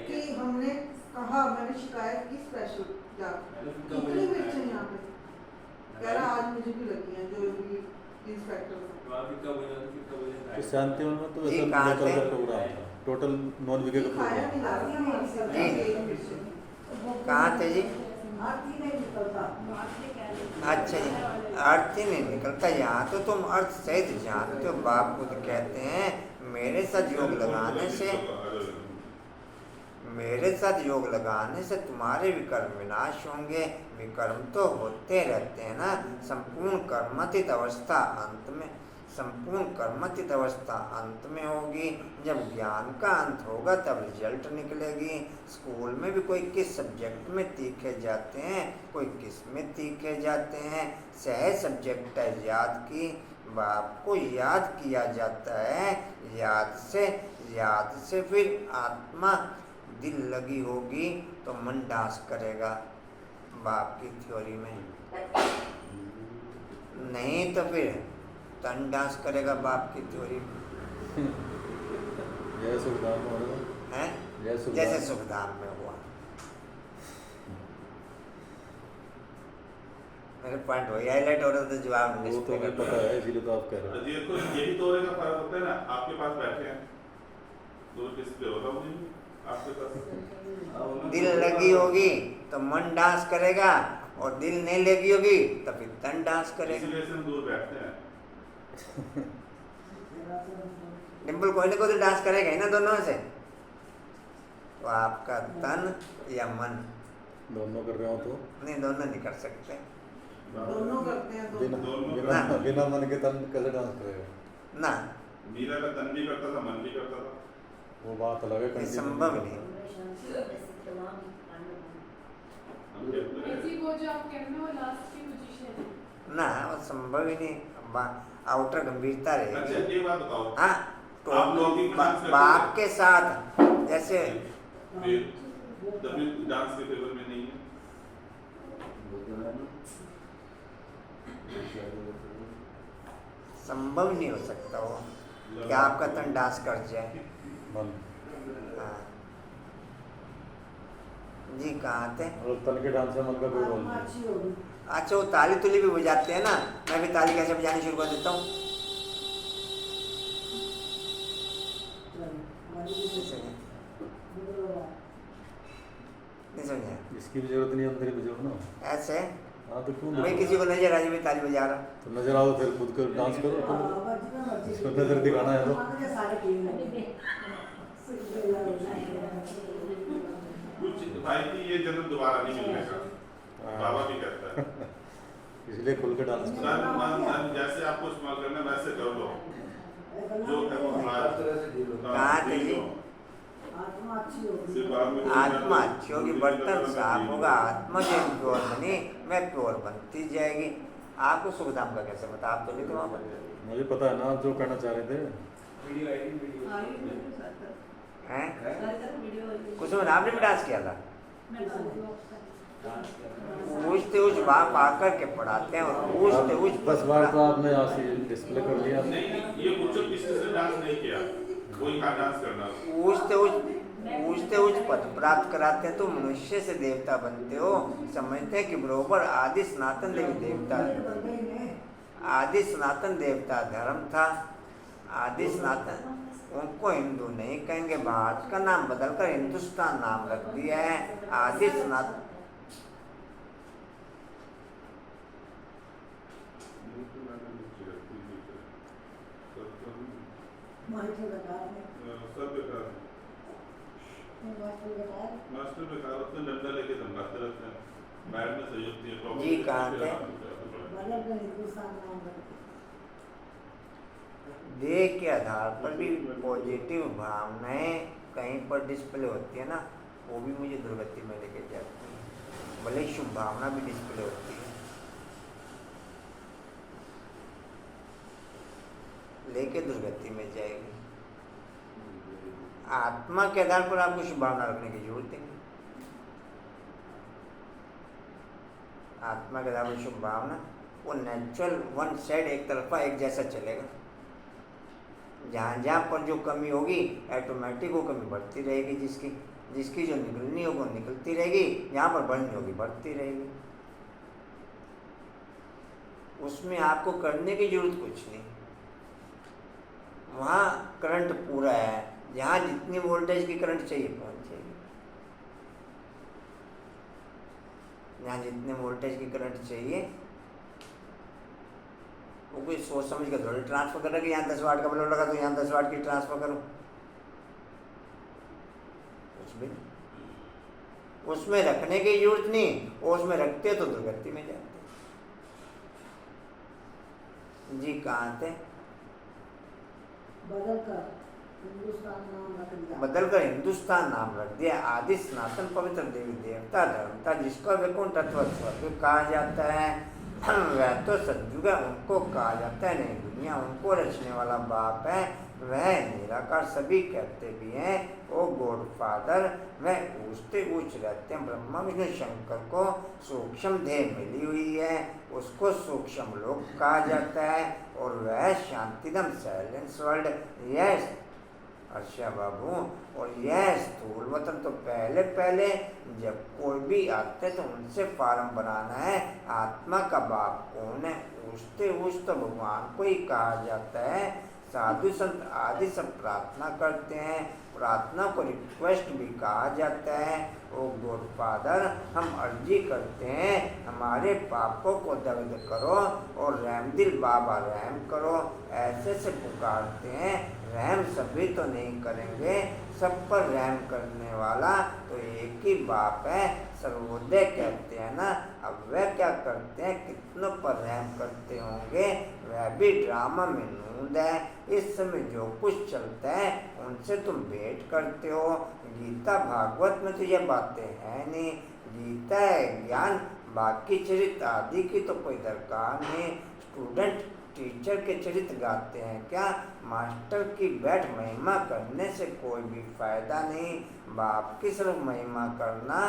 कि हमने कहा, मैंने शिकायत की स्पेशल जाकर, इतनी मिर्चें यहाँ पे। कह रहा आज मुझे भी लगी हैं जो भी इंस्पेक्टर तो शांति वन में तो जी, ऐसा कहाँ लोकल थे? का प्रोग्राम था, टोटल नॉन वेज का खाया प्रोग्राम। नहीं जा रही हमारे से कहाँ थे जी? आरती नहीं निकलता। अच्छा जी अर्थ ही नहीं निकलता। यहाँ तो तुम अर्थ सहित जानते हो। बाप खुद कहते हैं मेरे साथ योग लगाने से तुम्हारे विकर्म विनाश होंगे। विकर्म तो होते रहते हैं ना। संपूर्ण कर्मथित अवस्था अंत में होगी। जब ज्ञान का अंत होगा तब रिजल्ट निकलेगी। स्कूल में भी कोई किस सब्जेक्ट में तीखे जाते हैं, कोई किस में तीखे जाते हैं। सहज सब्जेक्ट है याद की, बाप को याद किया जाता है। याद से फिर आत्मा दिल लगी होगी तो मन डांस करेगा, बाप की थ्योरी में। नहीं तो फिर तन डांस करेगा बाप की थ्योरी में। जय सुखधाम में हो रहा हैं? जय सुखधाम। जैसे सुखधाम में हुआ। मेरे पॉइंट वही हाईलाइट हो रहा था, जवाब वो तो हमें पता है, इसीलिए तो आप कह रहे हो। देखो यही तोड़े का फर्क होता है ना, आपके पास बैठे हैं दो डिस्प्ले होगा मुझे आपके पास। दिल लगी होगी तो मन डांस करेगा, और दिल नहीं लगी होगी तो फिर तन डांस करेगा। इसीलिए से हम दूर बैठते हैं। डिम्पल कोई ना कोई तो डांस करेगा ही ना दोनों में से। तो आपका तन या मन, दोनों कर रहे हो तो नहीं दोनों नहीं कर सकते दोनों करते हैं बिना दोनों। बिना बिना मन के तन कैसे डांस करेगा? ना, मीरा का तन भी करता था, मन भी करता था। वो बात अलग है, ये continue संभव नहीं नहीं। हम कहते हैं ऐसी वो जो आप कह रहे हो लास्ट की पोजीशन है। ना, वो संभव ही नहीं। आउटर गंभीरता अच्छा रहेगी। एक बात बताओ, हाँ, तो आप लोग ही डांस करते बाप थे? के साथ जैसे फिर तभी डांस के फेवर में नहीं है। संभव नहीं हो सकता वो कि आपका तन डांस कर जाए। मन हाँ। जी कहाँ थे? और तन के डांस में मन का कोई रोल आत्मा नहीं। अच्छी होगी। अच्छा, वो ताली तुली भी बजाते हैं ना, मैं भी ताली कैसे बजानी शुरू कर देता हूँ। नहीं समझे? इसकी भी जरूरत नहीं, अंदर ही बजाओ ना। ऐसे हाँ तो क्यों भाई किसी को नजर आ जाए मैं ताली बजा रहा। तो नजर आओ, फिर खुद कर डांस करो, इसको नजर दिखाना है तो। कुछ भाई की ये जन्म दोबारा नहीं मिलने का, बाबा भी कहता है। इसलिए खुल के डांस करो। तन मन धन जैसे आपको इस्तेमाल करना है वैसे कर लो, जो है वो हमारा कहाँ थे जी? आत्मा अच्छी होगी। सिर्फ आप में आत्मा अच्छी होगी, बर्तन साफ होगा, आत्मा जब प्योर बनी मैं प्योर बनती जाएगी। आपको सुखधाम का कैसे पता? आप तो नहीं थे वहाँ पर। मुझे पता है ना आप जो कहना चाह रहे थे। हैं? कुछ में आपने भी डांस किया था? पूछते उस बाप आकर के पढ़ाते हैं और पूछते उस 10 बार तो आपने यहाँ से डिस्प्ले कर लिया। नहीं ये पूछो किसी से डांस नहीं किया, कोई का डांस करना। पूछते उस पद प्राप्त कराते हैं तो मनुष्य से देवता बनते हो। समझते हैं कि बरोबर आदि सनातन देवी देवता, आदि सनातन देवता धर्म था। आदि सनातन, उनको हिंदू नहीं कहेंगे, भारत का नाम बदलकर हिंदुस्तान नाम रख दिया है। आदि सनातन मास्टर बेकार होते हैं, डंडा लेके धमकाते रहते हैं, मैड में सही होती है। जी कहाँ थे? देह के आधार पर भी पॉजिटिव भावनाएं कहीं पर डिस्प्ले होती है ना, वो भी मुझे दुर्गति में लेके जाती है। भले ही शुभ भावना भी डिस्प्ले होती है, लेके दुर्गति में जाएगी। आत्मा के आधार पर आपको शुभ भावना रखने की जरूरत नहीं। आत्मा के आधार पर शुभ भावना वो नेचुरल वन साइड, एक तरफा एक जैसा चलेगा। जहाँ जहाँ पर जो कमी होगी ऑटोमेटिक वो कमी बढ़ती रहेगी, जिसकी जो निकलनी होगी वो निकलती रहेगी, जहाँ पर बढ़नी होगी बढ़ती रहेगी। उसमें आपको करने की जरूरत कुछ नहीं। वहाँ करंट पूरा है, जहाँ जितनी वोल्टेज की करंट चाहिए पहुँच जाएगी। जहाँ जितने वोल्टेज की करंट चाहिए वो कोई सोच समझ कर थोड़ी ट्रांसफर कर रहा कि यहाँ 10 वाट का बल्ब लगा तो यहाँ 10 वाट की ट्रांसफर करो, कुछ भी नहीं। उसमें रखने की जरूरत नहीं, और उसमें रखते तो दुर्गति में जाते। जी कहाँ थे? बदलकर हिंदुस्तान नाम रख दिया। आदि सनातन पवित्र देवी देवता धर्म था, जिसका वैकुंठ अथवा स्वर्ग कहा जाता है। वह तो सद्युग है, उनको कहा जाता है नहीं दुनिया, उनको रचने वाला बाप है, वह निराकार सभी कहते भी हैं। ओ गॉड फादर, वह ऊंचते ऊंच रहते हैं। ब्रह्मा विष्णु शंकर को सूक्ष्म देह मिली हुई है, उसको सूक्ष्म लोक कहा जाता है, और वह शांतिदम साइलेंस वर्ल्ड, यह अच्छा बाबू, और यह स्थूल वतन तो पहले पहले जब कोई भी आते तो उनसे फार्म बनाना है। आत्मा का बाप कौन है? ऊंचते ऊंच तो भगवान को ही कहा जाता है। साधु संत आदि सब प्रार्थना करते हैं, प्रार्थना को रिक्वेस्ट भी कहा जाता है। ओ गॉड फादर, हम अर्जी करते हैं हमारे पापों को दग्ध करो और रहमदिल बाबा रहम करो, ऐसे से पुकारते हैं। रहम सभी तो नहीं करेंगे, सब पर रहम करने वाला तो एक ही बाप है, सर्वोदय कहते हैं ना। अब वह क्या करते हैं, कितनों पर रहम करते होंगे, वह भी ड्रामा में नूंद है। इस समय जो कुछ चलता है उनसे तुम भेंट करते हो। गीता भागवत में तो यह बातें हैं नहीं, गीता है ज्ञान, बाकी चरित्र आदि की तो कोई दरकार नहीं। स्टूडेंट टीचर के चरित्र गाते हैं क्या? मास्टर की बैठ महिमा करने से कोई भी फायदा नहीं। बाप की सिर्फ महिमा करना,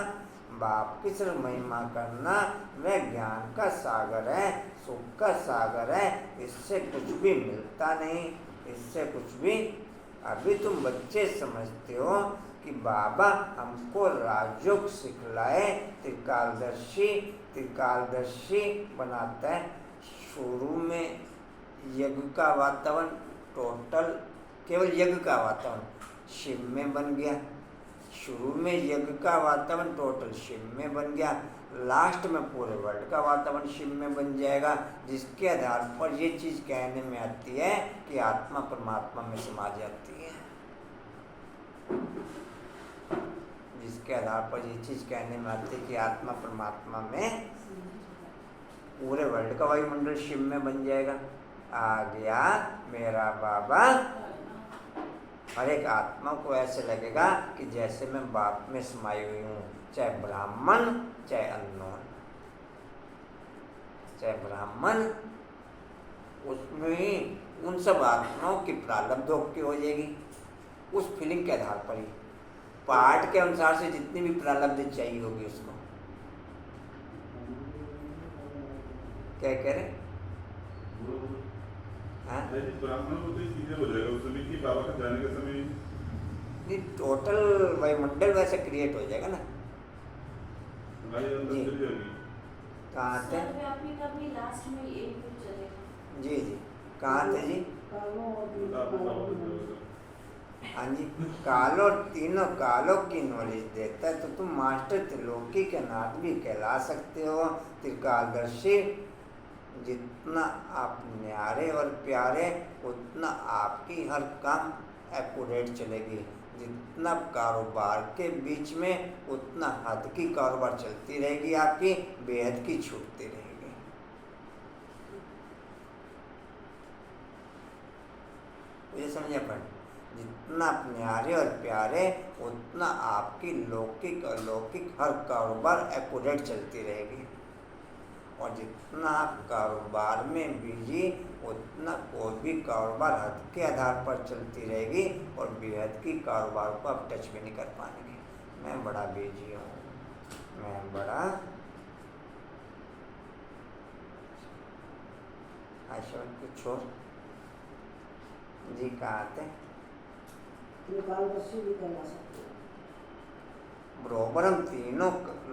बाप की सिर्फ महिमा करना वह ज्ञान का सागर है, सुख का सागर है, इससे कुछ भी मिलता नहीं, इससे कुछ भी। अभी तुम बच्चे समझते हो कि बाबा हमको राजयोग सिखलाए, त्रिकालदर्शी बनाता है। शुरू में यज्ञ का वातावरण टोटल, केवल यज्ञ का वातावरण शिव में बन गया। शुरू में यज्ञ का वातावरण टोटल शिव में बन गया, लास्ट में पूरे वर्ल्ड का वातावरण शिव में बन जाएगा, जिसके आधार पर ये चीज़ कहने में आती है कि आत्मा परमात्मा में समा जाती है। जिसके आधार पर ये चीज़ कहने में आती है कि आत्मा परमात्मा में, पूरे वर्ल्ड का वायुमंडल शिव में बन जाएगा। आ गया मेरा बाबा। हर एक आत्मा को ऐसे लगेगा कि जैसे मैं बाप में समाई हुई हूँ, चाहे ब्राह्मण चाहे अननोन, चाहे ब्राह्मण, उसमें ही उन सब आत्माओं की प्रारब्धोक्ति हो जाएगी उस फीलिंग के आधार पर ही, पाठ के अनुसार से जितनी भी प्रारब्ध चाहिए होगी उसको। क्या कह रहे? ब्राह्मण को तो सीधे हो जाएगा उस समय कि बाबा का जाने का समय नहीं, टोटल वायुमंडल वैसे क्रिएट हो जाएगा ना। जी कहाँ थे? लास्ट में एक चलेगा। जी जी कहाँ थे जी? हाँ जी, कालों, तीनों कालों की नॉलेज देता है, तो तुम मास्टर त्रिलोकी के नाथ भी कहला सकते हो। त्रिकालदर्शी, जितना आप न्यारे और प्यारे उतना आपकी हर काम एक्यूरेट चलेगी। जितना कारोबार के बीच में उतना हद की कारोबार चलती रहेगी, आपकी बेहद की छूटती रहेगी। ये समझे अपन, जितना आप न्यारे और प्यारे उतना आपकी लौकिक और अलौकिक हर कारोबार एक्यूरेट चलती रहेगी। और जितना आप कारोबार में बिजी उतना कोई भी कारोबार हद के आधार पर चलती रहेगी, और बेहद की कारोबार को आप टच भी नहीं कर पाएंगे। मैं बड़ा बिजी हूँ, मैं बड़ा अच्छा कुछ और जी कहाँ थे? बरोबर हम तीनों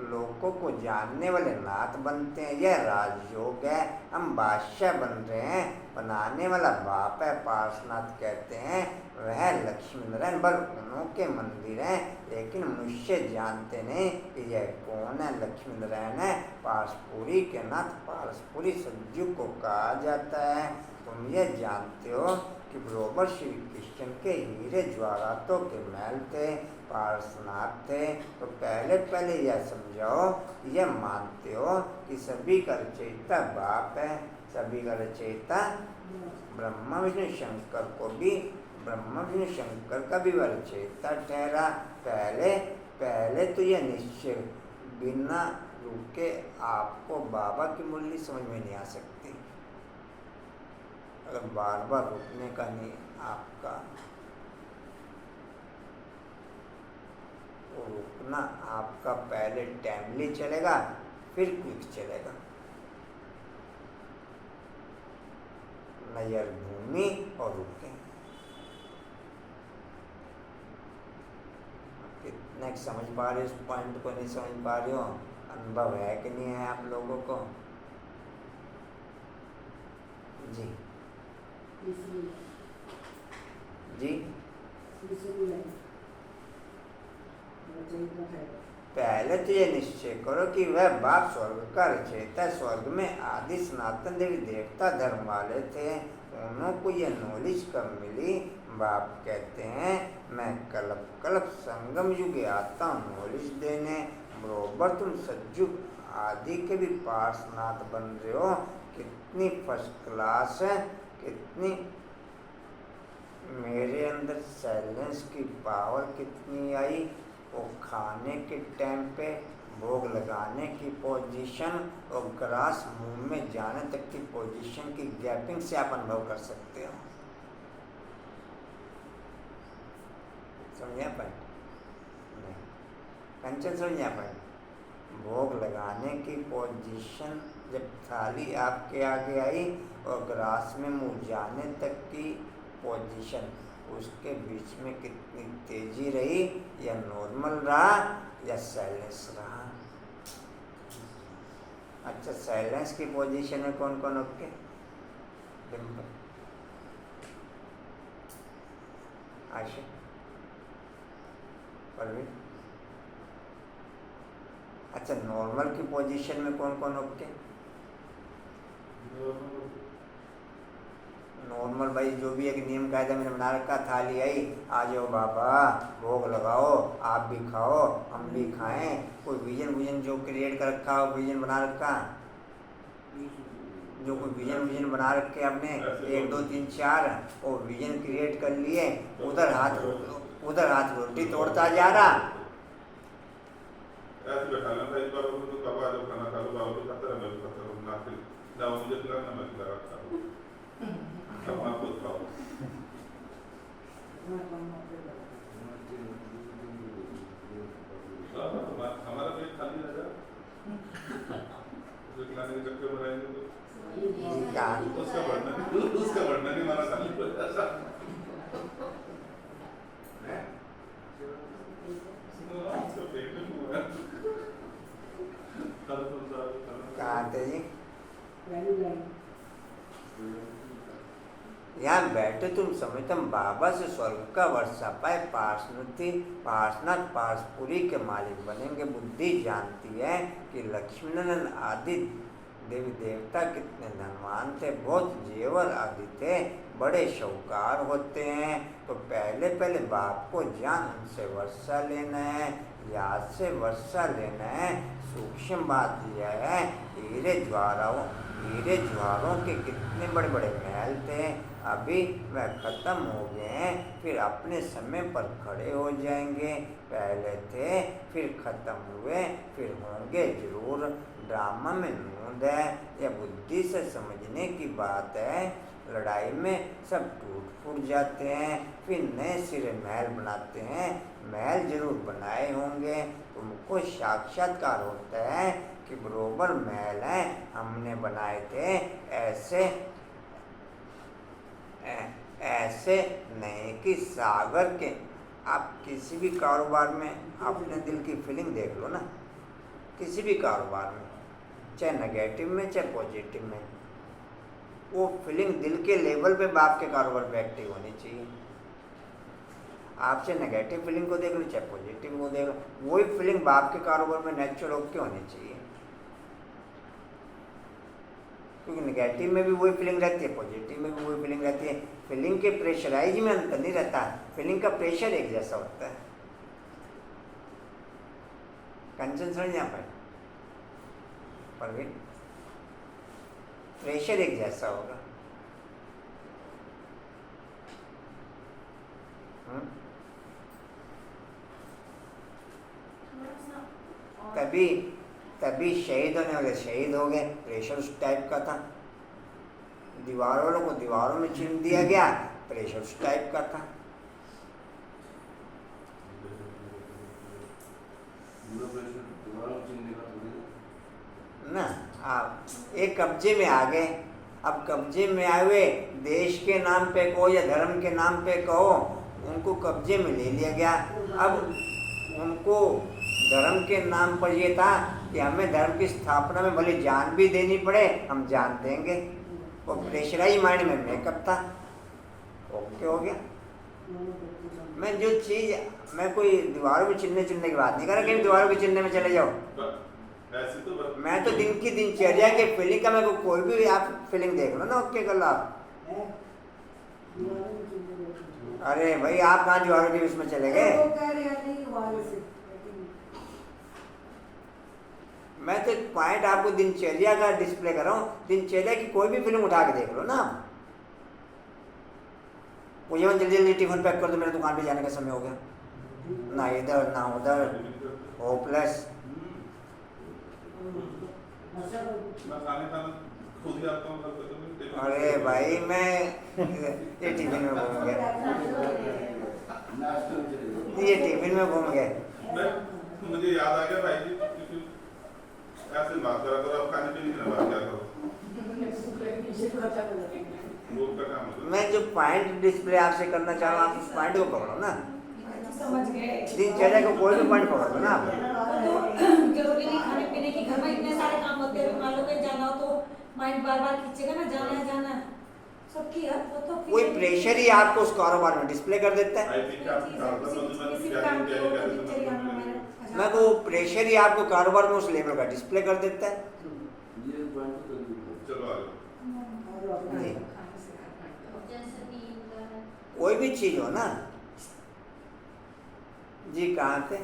लोगों को जानने वाले नाथ बनते हैं, यह राजयोग है। हम बादशाह बन रहे हैं, बनाने वाला बाप है, पार्शनाथ कहते हैं। वह लक्ष्मी नारायण बल उन्हों के मंदिर हैं, लेकिन मनुष्य जानते नहीं कि यह कौन है। लक्ष्मी नारायण है पारसपुरी के नाथ, पारसपुरी सज्जू को कहा जाता है। तुम ये जानते हो कि बरोबर श्री कृष्ण के हीरे ज्वारातों के महल थे, पार्शनाथ थे। तो पहले पहले यह समझाओ, यह मानते हो कि सभी का रचयिता बाप है, सभी का रचयिता ब्रह्मा विष्णु शंकर को भी, ब्रह्मा विष्णु शंकर का भी वह रचयिता ठहरा। पहले पहले तो यह निश्चय बिना रुक के आपको बाबा की मुरली समझ में नहीं आ सकती अगर बार बार रुकने का नहीं आपका वो रुकना आपका पहले टाइमली चलेगा फिर क्विक चलेगा। नजर घूमी और रुके। कितने समझ पा रहे हो इस पॉइंट को, नहीं समझ पा रहे हो? अनुभव है कि नहीं है आप लोगों को? जी जी पहले तो ये निश्चय करो कि वह बाप स्वर्ग का रचयिता, स्वर्ग में आदि सनातन देवी देवता धर्म वाले थे, उनको ये नॉलेज कब मिली? बाप कहते हैं मैं कल्प कल्प संगम युग आता हूँ नॉलेज देने, बरोबर तुम सज्जुग आदि के भी पार्षनाथ बन रहे हो। कितनी फर्स्ट क्लास है, कितनी मेरे अंदर साइलेंस की पावर कितनी आई। वो खाने के टाइम पे भोग लगाने की पोजीशन और ग्रास मुंह में जाने तक की पोजीशन की गैपिंग से आप अनुभव कर सकते हो। समझा पाए? नहीं कंचन समझा पाए? भोग लगाने की पोजीशन जब थाली आपके आगे आई और ग्रास में मुंह जाने तक की पोजीशन, उसके बीच में कितनी तेजी रही, या नॉर्मल रहा या साइलेंस रहा? अच्छा साइलेंस की पोजीशन में कौन कौन ओके? डिम्पल, आशा, परवीन। अच्छा नॉर्मल की पोजीशन में कौन कौन ओके? नॉर्मल भाई जो भी एक नियम कायदा मैंने बना रखा, थाली आई आ जाओ बाबा भोग लगाओ, आप भी खाओ हम भी खाएं, कोई विजन जो क्रिएट कर रखा हो, विजन बना रखा, जो कोई विजन बना रखे आपने 1 2 3 4 वो विजन क्रिएट कर लिए, उधर हाथ रोटी तोड़ता जा रहा। ऐसे बैठा लेना एक बार तो कब आ जाओ खाना खा लो, बाबा तो खाता रहा, मैं भी खाता रहूँ, ना फिर ना मुझे खिलाना मैं खिला खा लो, अब आप खुद खाओ। हमारा पेट खाली रहेगा, उसे खिलाने के चक्कर में रहेंगे तो उसका बढ़ना नहीं हमारा खाली पड़ेगा। कहाँ थे जी? यहाँ बैठे तुम समझते बाबा से स्वर्ग का वर्षा पाए, पार्षनाथ पार्सपुरी के मालिक बनेंगे। बुद्धि जानती है कि लक्ष्मीनारायण आदि देवी देवता कितने धनवान थे, बहुत जेवर आदि थे, बड़े शौकार होते हैं। तो पहले बाप को जान उनसे वर्षा लेना है, याद से वर्षा लेना है। सूक्ष्म बात यह है, हीरे ज्वारों के कितने बड़े बड़े महल थे, अभी वह खत्म हो गए हैं, फिर अपने समय पर खड़े हो जाएंगे। पहले थे फिर खत्म हुए, फिर होंगे जरूर। ड्रामा में नूंद है, यह बुद्धि से समझने की बात है। लड़ाई में सब टूट फूट जाते हैं, फिर नए सिरे महल बनाते हैं। महल जरूर बनाए होंगे, तुमको साक्षात्कार होता है कि बरोबर महल है हमने बनाए थे। ऐसे नहीं कि सागर के। आप किसी भी कारोबार में अपने दिल की फीलिंग देख लो ना, किसी भी कारोबार में, चाहे नेगेटिव में चाहे पॉजिटिव में, वो फीलिंग दिल के लेवल पे बाप के कारोबार पे एक्टिव होनी चाहिए। आप चाहे नेगेटिव फीलिंग को देख लो चाहे पॉजिटिव को देख लो, वही फीलिंग बाप के कारोबार में नेचुरल होकर होनी चाहिए। क्योंकि नेगेटिव में भी वही फीलिंग रहती है, पॉजिटिव में भी वही फीलिंग रहती है। फीलिंग के प्रेशराइज में अंतर नहीं रहता, फीलिंग का प्रेशर एक जैसा होता है। कंचन समझ यहाँ पर प्रेशर एक जैसा होगा। तभी शहीद होने वाले शहीद हो गए। प्रेशर उस टाइप का था। दीवार वालों को दीवारों में चिन्ह दिया गया, प्रेशर उस टाइप का था। ना आप एक कब्जे में आ गए। अब कब्जे में आए हुए देश के नाम पे कहो या धर्म के नाम पे कहो, उनको कब्जे में ले लिया गया। अब उनको धर्म के नाम पर ये था कि हमें धर्म की स्थापना में भले जान भी देनी पड़े, हम जान देंगे। वो प्रेशराइज माइंड में मेकअप था। ओके हो गया। मैं जो चीज़ मैं कोई दीवारों में चिन्हने की बात नहीं कर रहा, कहीं दीवारों के चिन्हने में चले जाओ। ऐसे तो मैं तो दिन की दिनचर्या के फीलिंग का मैं कोई भी आप फीलिंग देख लो ना, ओके कर लो आप। अरे भाई आप कहाँ दीवारों के उसमें चले गए? मैं तो पॉइंट आपको दिनचर्या का डिस्प्ले कर रहा हूँ। दिनचर्या की कोई भी फिल्म उठा के देख लो ना आप। मुझे जल्दी जल्दी टिफिन पैक कर दो, मेरे दुकान पे जाने का समय हो गया। ना इधर ना उधर, होपलेस। मैं खाना खुद ही आता हूँ। अरे भाई मैं ये टिफिन में घूम गया, ये टिफिन में घूम गए। मुझे याद आ गया भाई जी, क्योंकि ऐसे बात करा करो, आप खाने पीने की बात क्या करो। मैं जो पॉइंट डिस्प्ले आपसे करना चाह रहा हूँ, आप उस पॉइंट को पकड़ो ना। समझ गए। दिनचर्या को कोई भी पॉइंट पकड़ो ना आप। तो जरूरी नहीं खाने पीने की, घर में इतने सारे काम होते हैं, मान लो कहीं जाना हो तो माइंड बार बार खींचेगा ना, जाना है जाना है। सबकी है वो तो कोई प्रेशर ही आपको उस कारोबार में डिस्प्ले कर देता है। मैं वो प्रेशर ही आपको कारोबार में उस लेवल का डिस्प्ले कर देता है। जी। जैसे भी इनका है। कोई भी चीज हो ना जी। कहाँ थे?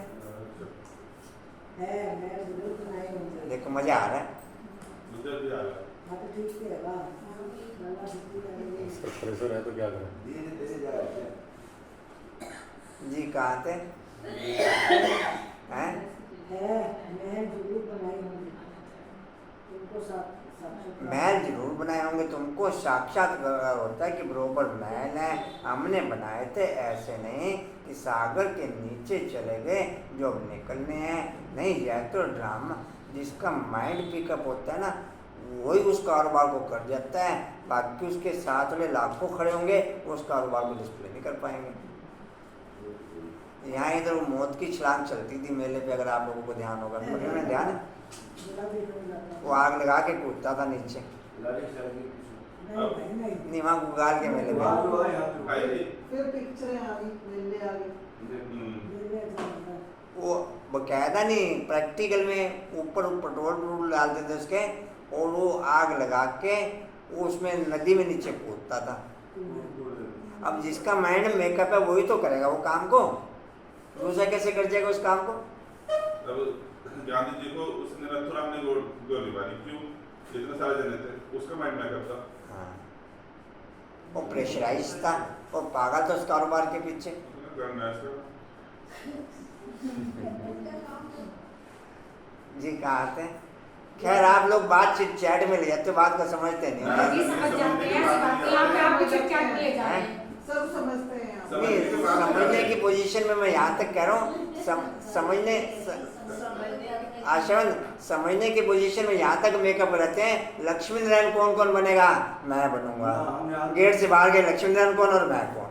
देखो मजा आ रहा है। मुझे भी आ रहा है। इसका प्रेशर है तो क्या करें? जी कहाँ थे? हैं? महल जरूर बनाए होंगे, तुमको साक्षात्कार होता है कि बरोबर महल है, हमने बनाए थे। ऐसे नहीं कि सागर के नीचे चले गए जो अब निकलने हैं। नहीं जाए तो ड्रामा। जिसका माइंड पिकअप होता है ना, वही उस कारोबार को कर जाता है। बाकी उसके साथ वाले लाखों खड़े होंगे, उस कारोबार को डिस्प्ले नहीं कर पाएंगे। यहाँ इधर वो मौत की छलांग चलती थी मेले पे, अगर आप लोगों को ध्यान होगा। में ध्यान है, वो आग लगा के कूदता था नीचे। नहीं वहाँ गुगाल के मेले में फिर पिक्चरें आ गई, मेले आ गई। वो बकायदा नहीं, प्रैक्टिकल में ऊपर पेट्रोल डालते थे उसके, और वो आग लगा के वो उसमें नदी में नीचे कूदता था। अब जिसका माइंड मेकअप है वही तो करेगा वो काम को। दूसरा कैसे कर जाएगा उस काम को? गांधी जी को उसने रथुराम ने गोली मारी, क्यों? इतने सारे जने थे, उसका माइंड मेकअप था। हाँ, वो प्रेशराइज था, वो पागल था उस कारोबार के पीछे। जी कहाँ थे? खैर आप लोग बात चिट चैट में ले जाते, बात को समझते नहीं हो। जी समझ जाते हैं, ऐसी बात नहीं, आप आपको चिट-चैट में ले जा रहे हैं। सब समझते हैं आप। नहीं, समझने की पोजीशन में मैं यहाँ तक कह रहा हूँ। समझने आशवन समझने की पोजीशन में यहाँ तक मेकअप रहते हैं। लक्ष्मी नारायण कौन कौन बनेगा? मैं बनूंगा। गेट से बाहर गए लक्ष्मी नारायण कौन और मैं कौन?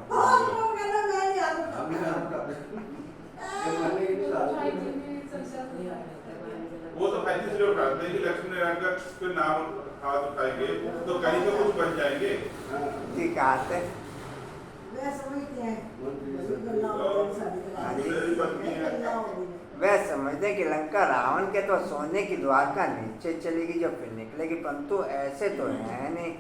वो तो फाइल से उठाते हैं कि लक्ष्मी नारायण का कोई नाम हाथ उठाएंगे तो कहीं तो कुछ बन जाएंगे। ठीक है, वह समझते कि लंका रावण के तो सोने की द्वारका नीचे चलेगी जब फिर निकलेगी, परंतु ऐसे तो है नहीं।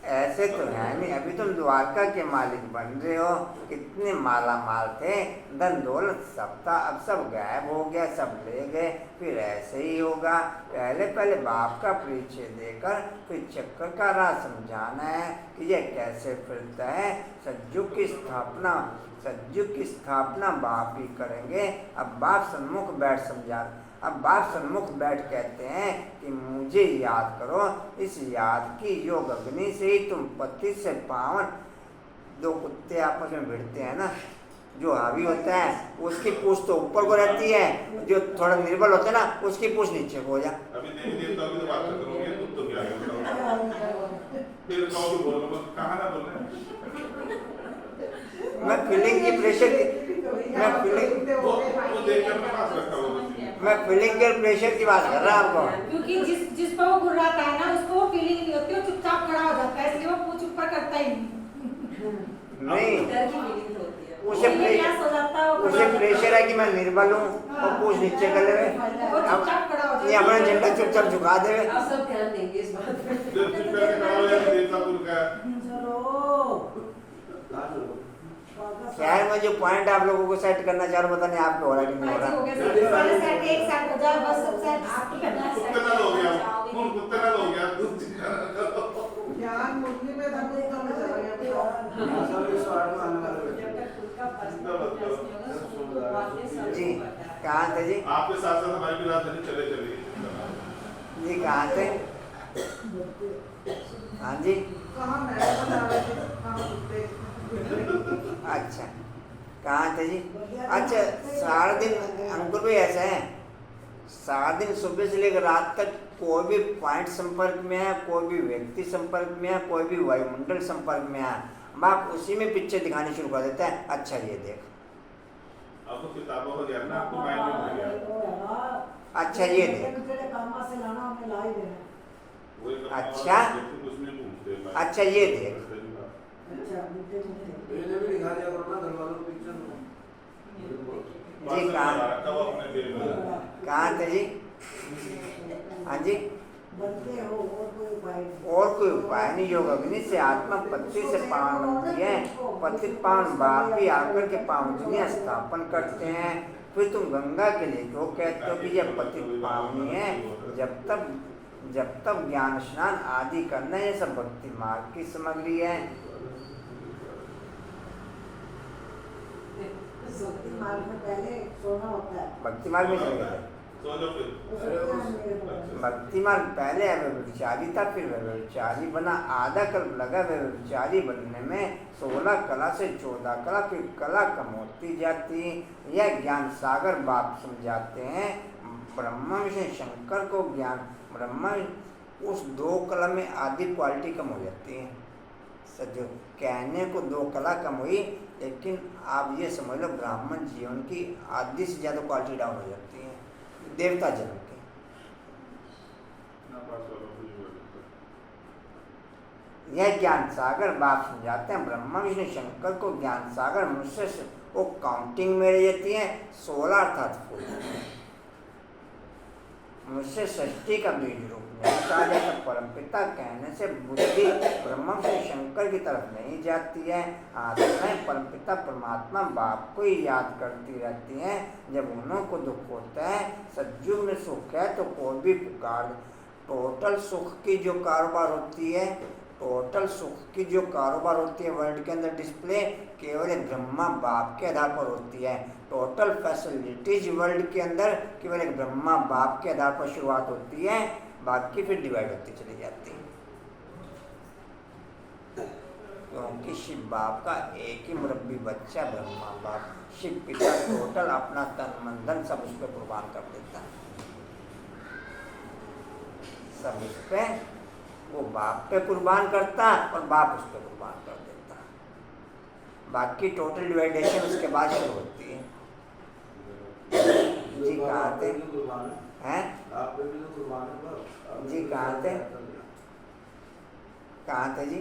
ऐसे तो है नहीं, अभी तुम द्वारका के मालिक बन रहे हो, कितने माला माल थे, धन दौलत सब था, अब सब गायब हो गया, सब ले गए, फिर ऐसे ही होगा। पहले बाप का परिचय देकर फिर चक्कर का राज समझाना है कि यह कैसे फिरता है। सतयुग की स्थापना बाप ही करेंगे। अब बाप सन्मुख बैठ समझा, अब बाप सन्मुख बैठ कहते हैं कि मुझे याद करो, इस याद की योग अग्नि से ही तुम पति से पावन। दो कुत्ते आपस में भिड़ते हैं ना, जो हावी होता है उसकी पूंछ तो ऊपर को रहती है, जो थोड़ा निर्बल होता है ना उसकी पूंछ नीचे को हो जा। अभी देवी देवताओं की तो बात करोगे, तुम तो क्या बताओ, फिर कहोगे बोलो कहाँ ना बोलना। मैं फीलिंग के प्रेशर की मैं फीलिंग के प्रेशर की बात कर रहा हूँ आपको। क्योंकि जिस पर वो गुर्राता है ना उसको वो फीलिंग नहीं होती, वो चुपचाप खड़ा हो जाता है, इसलिए वो पूछ ऊपर करता ही नहीं, डर की फीलिंग होती है। उसे प्रेशर है कि मैं निर्बल हूँ, वो पूछ नीचे कर ले, ये अपना झंडा चुपचाप झुका दे। आप सब ध्यान देंगे इस बात पे। जब चुप करके खड़ा हो जाए देवतापुर का खैर मैं जो पॉइंट आप लोगों को सेट करना चाह रहा हूँ, पता नहीं आपको हो रहा कि नहीं हो रहा। कुत्ते नाल हो गया, कौन कुत्ते नाल हो गया, ज्ञान मुरली में धन उत्तम में चला गया। जी कहाँ थे जी? आपके साथ साथ हमारी भी राजधानी चले जी कहाँ थे? हाँ जी कहाँ मैं बता रहे थे, कहाँ कुत्ते। अच्छा कहाँ थे जी? अच्छा सारा दिन अंकुर भी ऐसा है, सारा दिन सुबह से लेकर रात तक कोई भी पॉइंट संपर्क में है, कोई भी व्यक्ति संपर्क में है, कोई भी वायुमंडल संपर्क में है, अब आप उसी में पिक्चर दिखानी शुरू कर देते हैं। अच्छा ये देख, आपको किताबों का ज्ञान ना, आपको माइंड में हो गया। अच्छा ये देख, अच्छा अच्छा ये देख, जी कहाँ थे जी? हाँ जी और कोई उपाय नहीं, योग अग्नि से आत्मा पति से पावन बनती है, पति पावन बाप ही आकर के पावनी स्थापन करते हैं। फिर तुम गंगा के लिए क्यों कहते हो कि यह पति पावनी है? जब तक ज्ञान स्नान आदि करना, ये सब भक्ति मार्ग की सामग्री है। भक्ति मार्ग में पहले सोना होता है। भक्ति मार्ग में चले गए, भक्ति मार्ग पहले व्यभिचारी था, फिर व्यभिचारी बना, आधा कल्प लगा व्यभिचारी बनने में, 16 कला से 14 कला, फिर कला कम होती जाती। यह ज्ञान सागर बाप समझाते हैं। ब्रह्मा विष्णु शंकर को ज्ञान ब्रह्मा उस 2 कला में आधी क्वालिटी कम हो जाती है। सच कहने को 2 कला कम हुई, लेकिन आप ये समझ लो ब्राह्मण जीवन की आधी से ज़्यादा क्वालिटी डाउन हो जाती है देवता जन्म की। यह ज्ञान सागर बाप समझाते हैं। ब्रह्मा विष्णु शंकर को ज्ञान सागर मनुष्य से वो काउंटिंग में रह जाती है। 16 अर्थात फूल मनुष्य सृष्टि का बीज रूप में कहा जाता। परमपिता कहने से बुद्धि ब्रह्मा विष्णु शंकर की तरफ नहीं जाती है। आत्माएं परमपिता परमात्मा बाप को ही याद करती रहती हैं। जब उन्हों को दुख होता है, सतयुग में सुख है तो कोई भी पुकार, टोटल सुख की जो कारोबार होती है, टोटल सुख की जो कारोबार होती है वर्ल्ड के अंदर डिस्प्ले केवल एक ब्रह्मा बाप के आधार पर होती है। टोटल फैसिलिटीज वर्ल्ड के अंदर केवल एक ब्रह्मा बाप के आधार पर शुरुआत होती है, बाकी फिर डिवाइड होती चली जाती है। क्योंकि शिव बाप का एक ही मुरब्बी बच्चा ब्रह्मा बाप, शिव पिता टोटल अपना तन मन धन सब उस पर कुर्बान कर देता है। सब उस पर वो बाप पे कुर्बान करता और बाप उस पर कुर्बान कर देता। बाकी टोटल डिवाइडेशन उसके बाद शुरू होती है। जी कहाँ थे? हैं? जी कहाँ थे? कहाँ थे जी?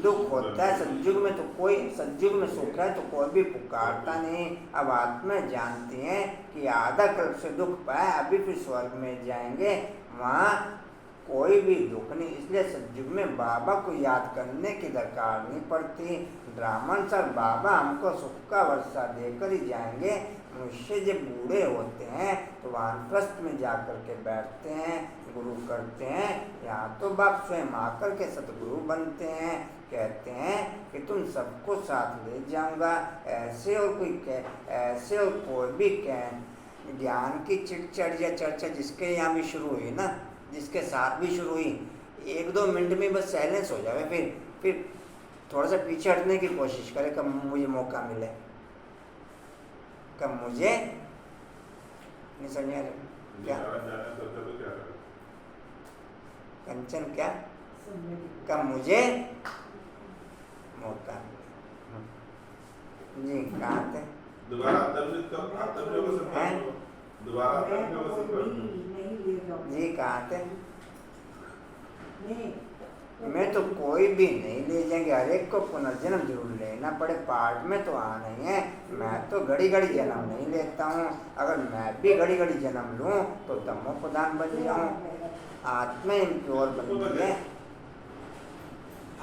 दुख होता है सतयुग में तो कोई, सतयुग में सुख है तो कोई भी पुकारता नहीं। अब आत्मा जानती हैं कि आधा कल्प से दुख पाए, अभी फिर स्वर्ग में जाएंगे, वहाँ कोई भी दुख नहीं। इसलिए सतयुग में बाबा को याद करने की दरकार नहीं पड़ती। ब्राह्मण सर बाबा हमको सुख का वर्षा देकर ही जाएंगे। मनुष्य जब बूढ़े होते हैं तो वानप्रस्थ में जा कर के बैठते हैं, गुरु करते हैं। यहाँ तो बाप स्वयं आकर के सतगुरु बनते हैं, कहते हैं कि तुम सबको साथ ले जाऊंगा। ऐसे और कोई भी ज्ञान की चिड़चड़ या चर्चा जिसके यहाँ भी शुरू हुई ना, जिसके साथ भी शुरू हुई, 1-2 मिनट में बस साइलेंस हो जाए, फिर थोड़ा सा पीछे हटने की कोशिश करे, कब मुझे मौका मिले, कब मुझे नहीं समझ आ रहा क्या कंचन, क्या कब मुझे मौका जी। कहाँ थे दोबारा जी, कहाँ थे? मैं तो कोई भी नहीं ले जाएंगे, हर एक को पुनर्जन्म जरूर लेना पड़े, पार्ट में तो आना ही है। मैं तो घड़ी घड़ी जन्म नहीं लेता हूँ। अगर मैं भी घड़ी घड़ी जन्म लूँ तो तमो प्रधान बन जाऊँ। आत्मा इम्प्योर बनती है,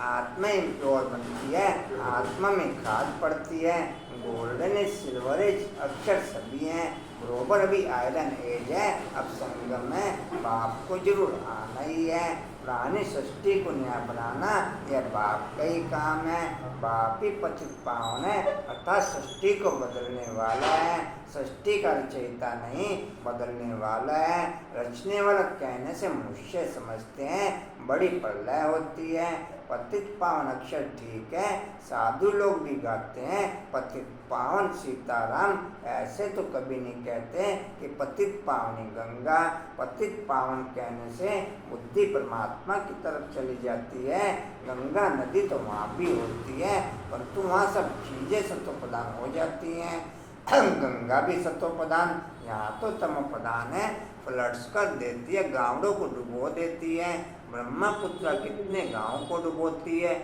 आत्मा इम्प्योर बनती है, आत्मा में खाद पड़ती है। गोल्डन एज, सिल्वर एज अक्षर सभी हैं, बरोबर अभी आयरन एज है। अब संगम में बाप को जरूर आना ही है। प्राणी सृष्टि को नया बनाना यह बाप का ही काम है। बाप ही पतित पावन है, अर्थात सृष्टि को बदलने वाला है। सृष्टि का रचयिता नहीं, बदलने वाला है। रचने वाला कहने से मनुष्य समझते हैं बड़ी प्रलय होती है। पतित पावन अक्षर ठीक है, साधु लोग भी गाते हैं पतित पावन सीताराम, ऐसे तो कभी नहीं कहते कि पतित पावनी गंगा। पतित पावन कहने से बुद्धि परमात्मा की तरफ चली जाती है। गंगा नदी तो वहाँ भी होती है, परंतु वहाँ सब चीज़ें सत्व प्रदान हो जाती हैं। गंगा भी सत्व प्रदान, यहाँ तो तमो प्रदान है। फ्लड्स कर देती है, गाँवों को डुबो देती है। ब्रह्मपुत्र कितने गाँव को डुबोती है,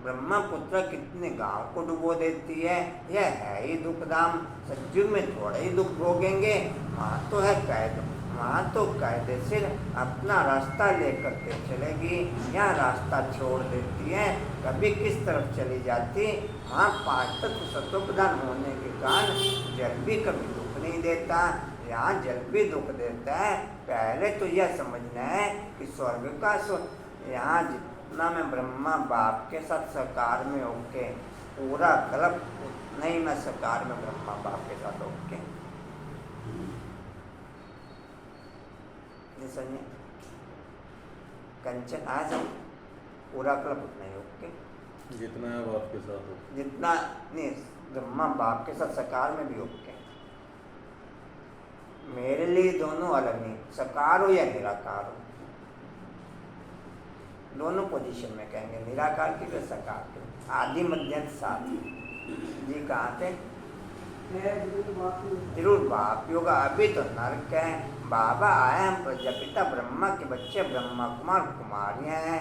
ब्रह्मपुत्र कितने गाँव को डुबो देती है। यह है ही दुखधाम। सतयुग में थोड़ा ही दुख भोगेंगे, वहाँ तो है कैद, वहाँ तो कायदे से अपना रास्ता लेकर के चलेगी। यहाँ रास्ता छोड़ देती है, कभी किस तरफ चली जाती। वहाँ 5 तत्व सत्व प्रधान होने के कारण जल भी कभी दुख नहीं देता, यहाँ जल भी दुख देता है। पहले तो यह समझना है कि स्वर्ग का यहाँ जितना मैं ब्रह्मा बाप के साथ साकार में होके पूरा कल्प, उतना ही मैं साकार में ब्रह्मा बाप के साथ होके समझे। कंचन आ जाओ, पूरा कल्प उतना ही होके, जितना है बाप के साथ हो, जितना नहीं ब्रह्मा बाप के साथ साकार में भी होके। मेरे लिए दोनों अलग नहीं, साकार हो या निराकार हो, दोनों पोजीशन में कहेंगे, निराकार की भी साकार की, आदि मध्य साथ जी। कहाँ थे? जरूर बाप योगा। अभी तो नरक है। बाबा आए हम प्रजापिता ब्रह्मा के बच्चे, ब्रह्मा कुमार कुमारियाँ हैं।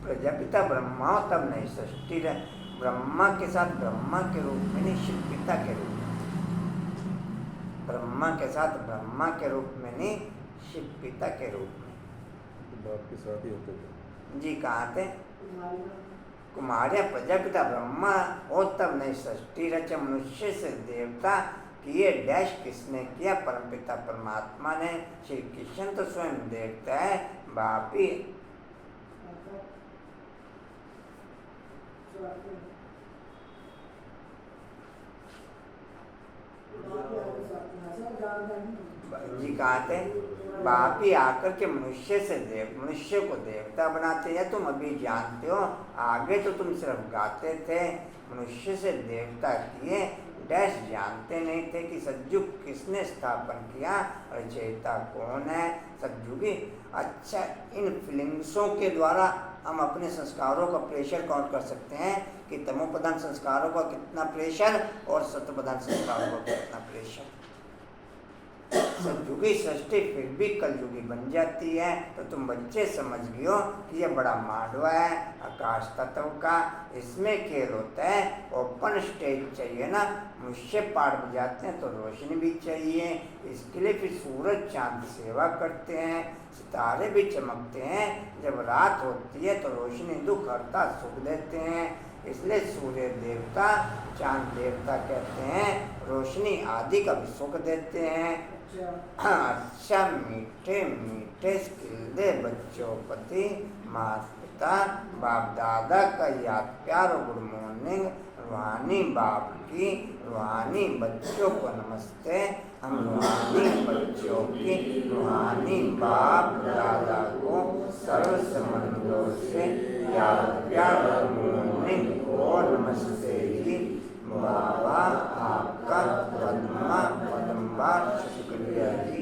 प्रजापिता ब्रह्मा हो तब नहीं सृष्टि रहे। ब्रह्मा के साथ ब्रह्मा के रूप में नहीं, शिव पिता के रूप में। ब्रह्मा के साथ ब्रह्मा के रूप में नहीं, शिव पिता के रूप में। बाप के साथ ही होते थे जी। कहाँ थे? कुमारिया प्रजापिता ब्रह्मा हो तब नहीं सृष्टि रचे। मनुष्य से देवता किए डैश किसने किया? परमपिता परमात्मा ने। श्री कृष्ण तो स्वयं देवता है, बाप ही जी। कहाँ थे? बाप ही आकर के मनुष्य को देवता बनाते हैं। तुम अभी जानते हो, आगे तो तुम सिर्फ गाते थे। मनुष्य से देवता किए डैश जानते नहीं थे कि सतयुग किसने स्थापन किया, रचयिता कौन है। सतयुगी अच्छा, इन फीलिंग्सों के द्वारा हम अपने संस्कारों का प्रेशर काउंट कर सकते हैं कि तमोप्रधान संस्कारों का कितना प्रेशर और सत्वप्रधान संस्कारों का कितना प्रेशर। सतयुगी सृष्टि फिर भी कलयुगी बन जाती है। तो तुम बच्चे समझ गए हो कि ये बड़ा मांडवा है आकाश तत्व का, इसमें खेल होता है। ओपन स्टेज चाहिए ना, मुझसे पाठ बजाते हैं तो रोशनी भी चाहिए, इसके लिए फिर सूरज चांद की सेवा करते हैं, सितारे भी चमकते हैं। जब रात होती है तो रोशनी दुख हरता सुख देते हैं, इसलिए सूर्य देवता चांद देवता कहते हैं, रोशनी आदि का भी सुख देते हैं। अच्छा मीठे मीठे स्किल्दे बच्चों प्रति माता पिता बाप दादा का याद प्यार और गुड मॉर्निंग। रूहानी बाप की रूहानी बच्चों को नमस्ते। हम रूहानी बच्चों की रूहानी बाप दादा को सर्व संबंधों से याद प्यार और मॉर्निंग और नमस्ते जी। बाबा आपका पद्मा पद्मबार शुक्रिया जी।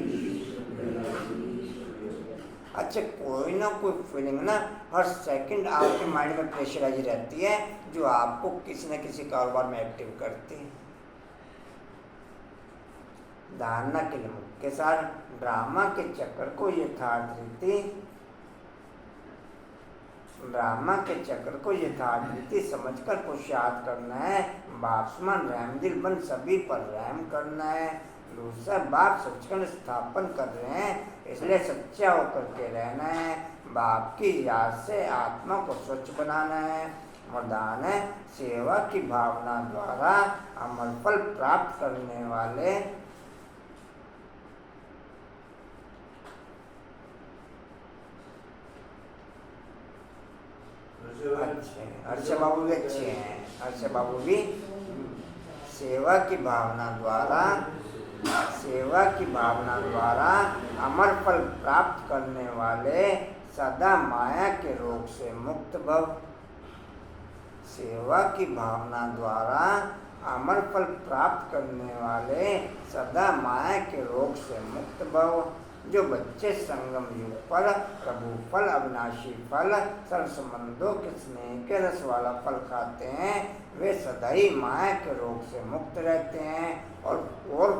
अच्छा, कोई ना कोई फीलिंग ना हर सेकंड आपके माइंड में प्रेशराइज रहती है, जो आपको किसी न किसी कारोबार में एक्टिव करती है। धारणा के लिए मुख्य सार ड्रामा के चक्र को यथार्थ रीति समझकर पुरुषार्थ करना है। बापसमान रहमदिल बन सभी पर रहम करना है। दूसरा बाप सचखंड स्थापन कर रहे हैं, इसलिए सच्चा होकर के रहना है। बाप की याद से आत्मा को स्वच्छ बनाना है। वरदान है सेवा की भावना द्वारा अमर फल प्राप्त करने वाले अच्छे हर्ष बाबू भी अच्छे हैं। हर्ष बाबू भी सेवा की भावना द्वारा अमर फल प्राप्त करने वाले सदा माया के रोग से मुक्त भव। सेवा की भावना द्वारा अमर फल प्राप्त करने वाले सदा माया के रोग से मुक्त भव। जो बच्चे संगम युग फल प्रभु फल अविनाशी फल सर्व संबंधों के स्नेह के रस वाला फल खाते हैं, वे सदा ही माया के रोग से मुक्त रहते हैं। और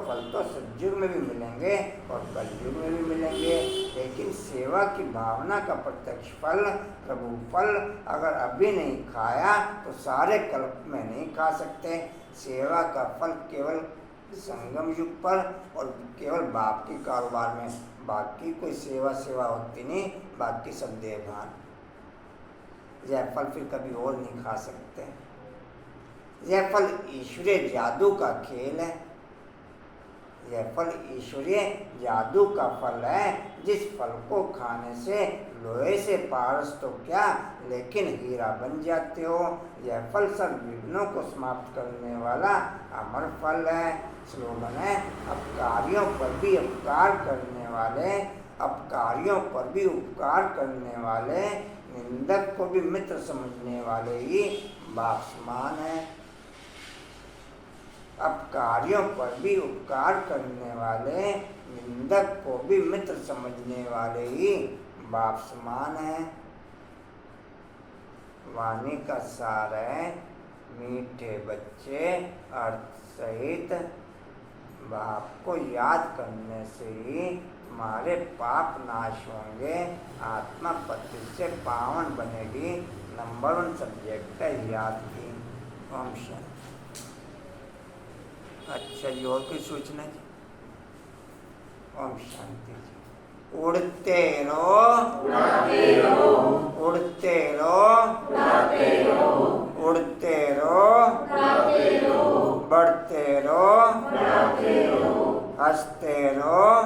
फल तो सतयुग में भी मिलेंगे और कलयुग में भी मिलेंगे, लेकिन सेवा की भावना का प्रत्यक्ष फल प्रभु फल अगर अभी नहीं खाया तो सारे कल्प में नहीं खा सकते। सेवा का फल केवल संगम युग पर और केवल बाप के कारोबार में, बाकी कोई सेवा होती नहीं, बाकी सब देवभान। यह फल फिर कभी और नहीं खा सकते। यह फल ईश्वरीय जादू का खेल है। यह फल ईश्वरीय जादू का फल है। जिस फल को खाने से लोहे से पारस तो क्या, लेकिन हीरा बन जाते हो। यह फल सब विघ्नों को समाप्त करने वाला अमर फल है। स्लोगन है अपकारियों पर भी उपकार करने वाले, निंदक को भी मित्र समझने वाले ही बाप समान है। अपकारियों पर भी उपकार करने वाले, निंदक को भी मित्र समझने वाले ही बाप समान है। वाणी का सार है मीठे बच्चे अर्थ सहित बाप को याद करने से ही तुम्हारे पाप नाश होंगे, आत्मा पति से पावन बनेगी। नंबर 1 सब्जेक्ट है याद की। ओम शांति। अच्छा जी, और कोई सूचना जी? ओम शांति जी। उड़ते रहो, उड़ते रहो, उड़ते रहो, बढ़ते रहो, हंसते रहो।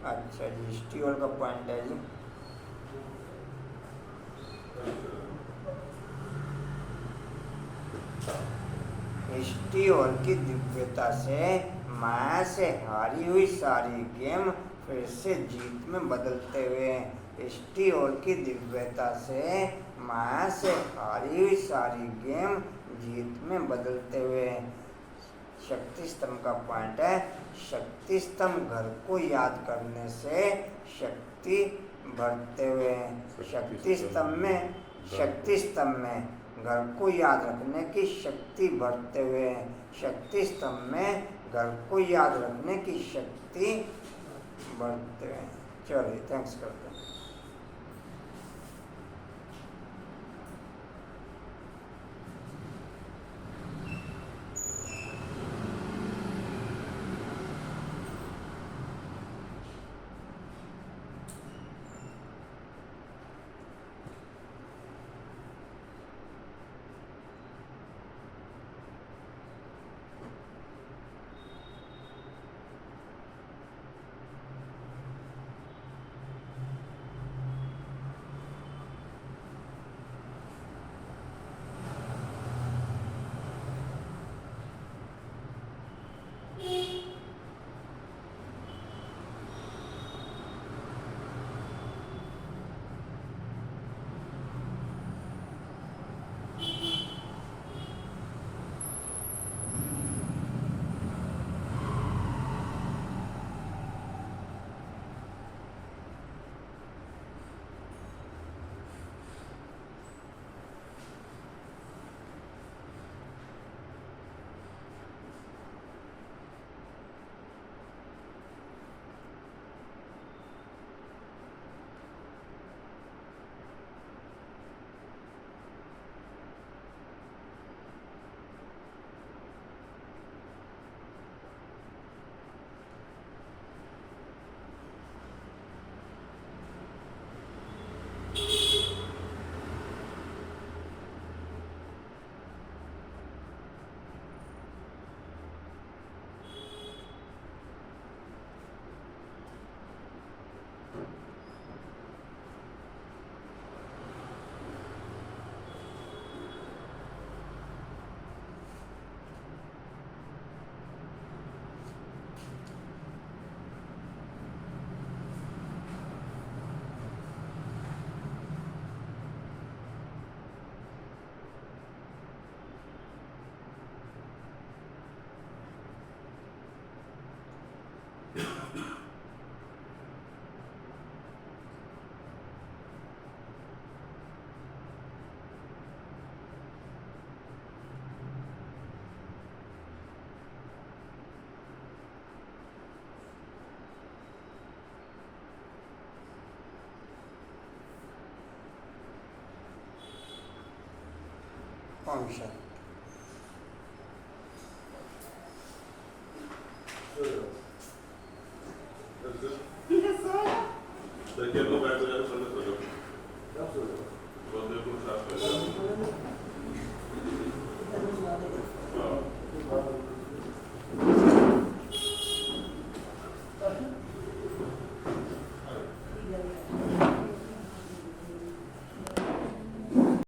अच्छा जी, स्टील का पॉइंट है जी। स्टील की दिव्यता से माया से हारी हुई सारी गेम फिर से जीत में बदलते हुए। स्टील की दिव्यता से माया से हारी हुई सारी गेम जीत में बदलते हुए। शक्ति स्तंभ का पॉइंट है शक्ति स्तंभ घर को याद करने से शक्ति बढ़ते हुए। शक्ति स्तंभ में घर को याद रखने की शक्ति बढ़ते हुए। शक्ति स्तंभ में घर को याद रखने की शक्ति बढ़ते हैं। चलिए थैंक्स करते हैं। ओम शांति।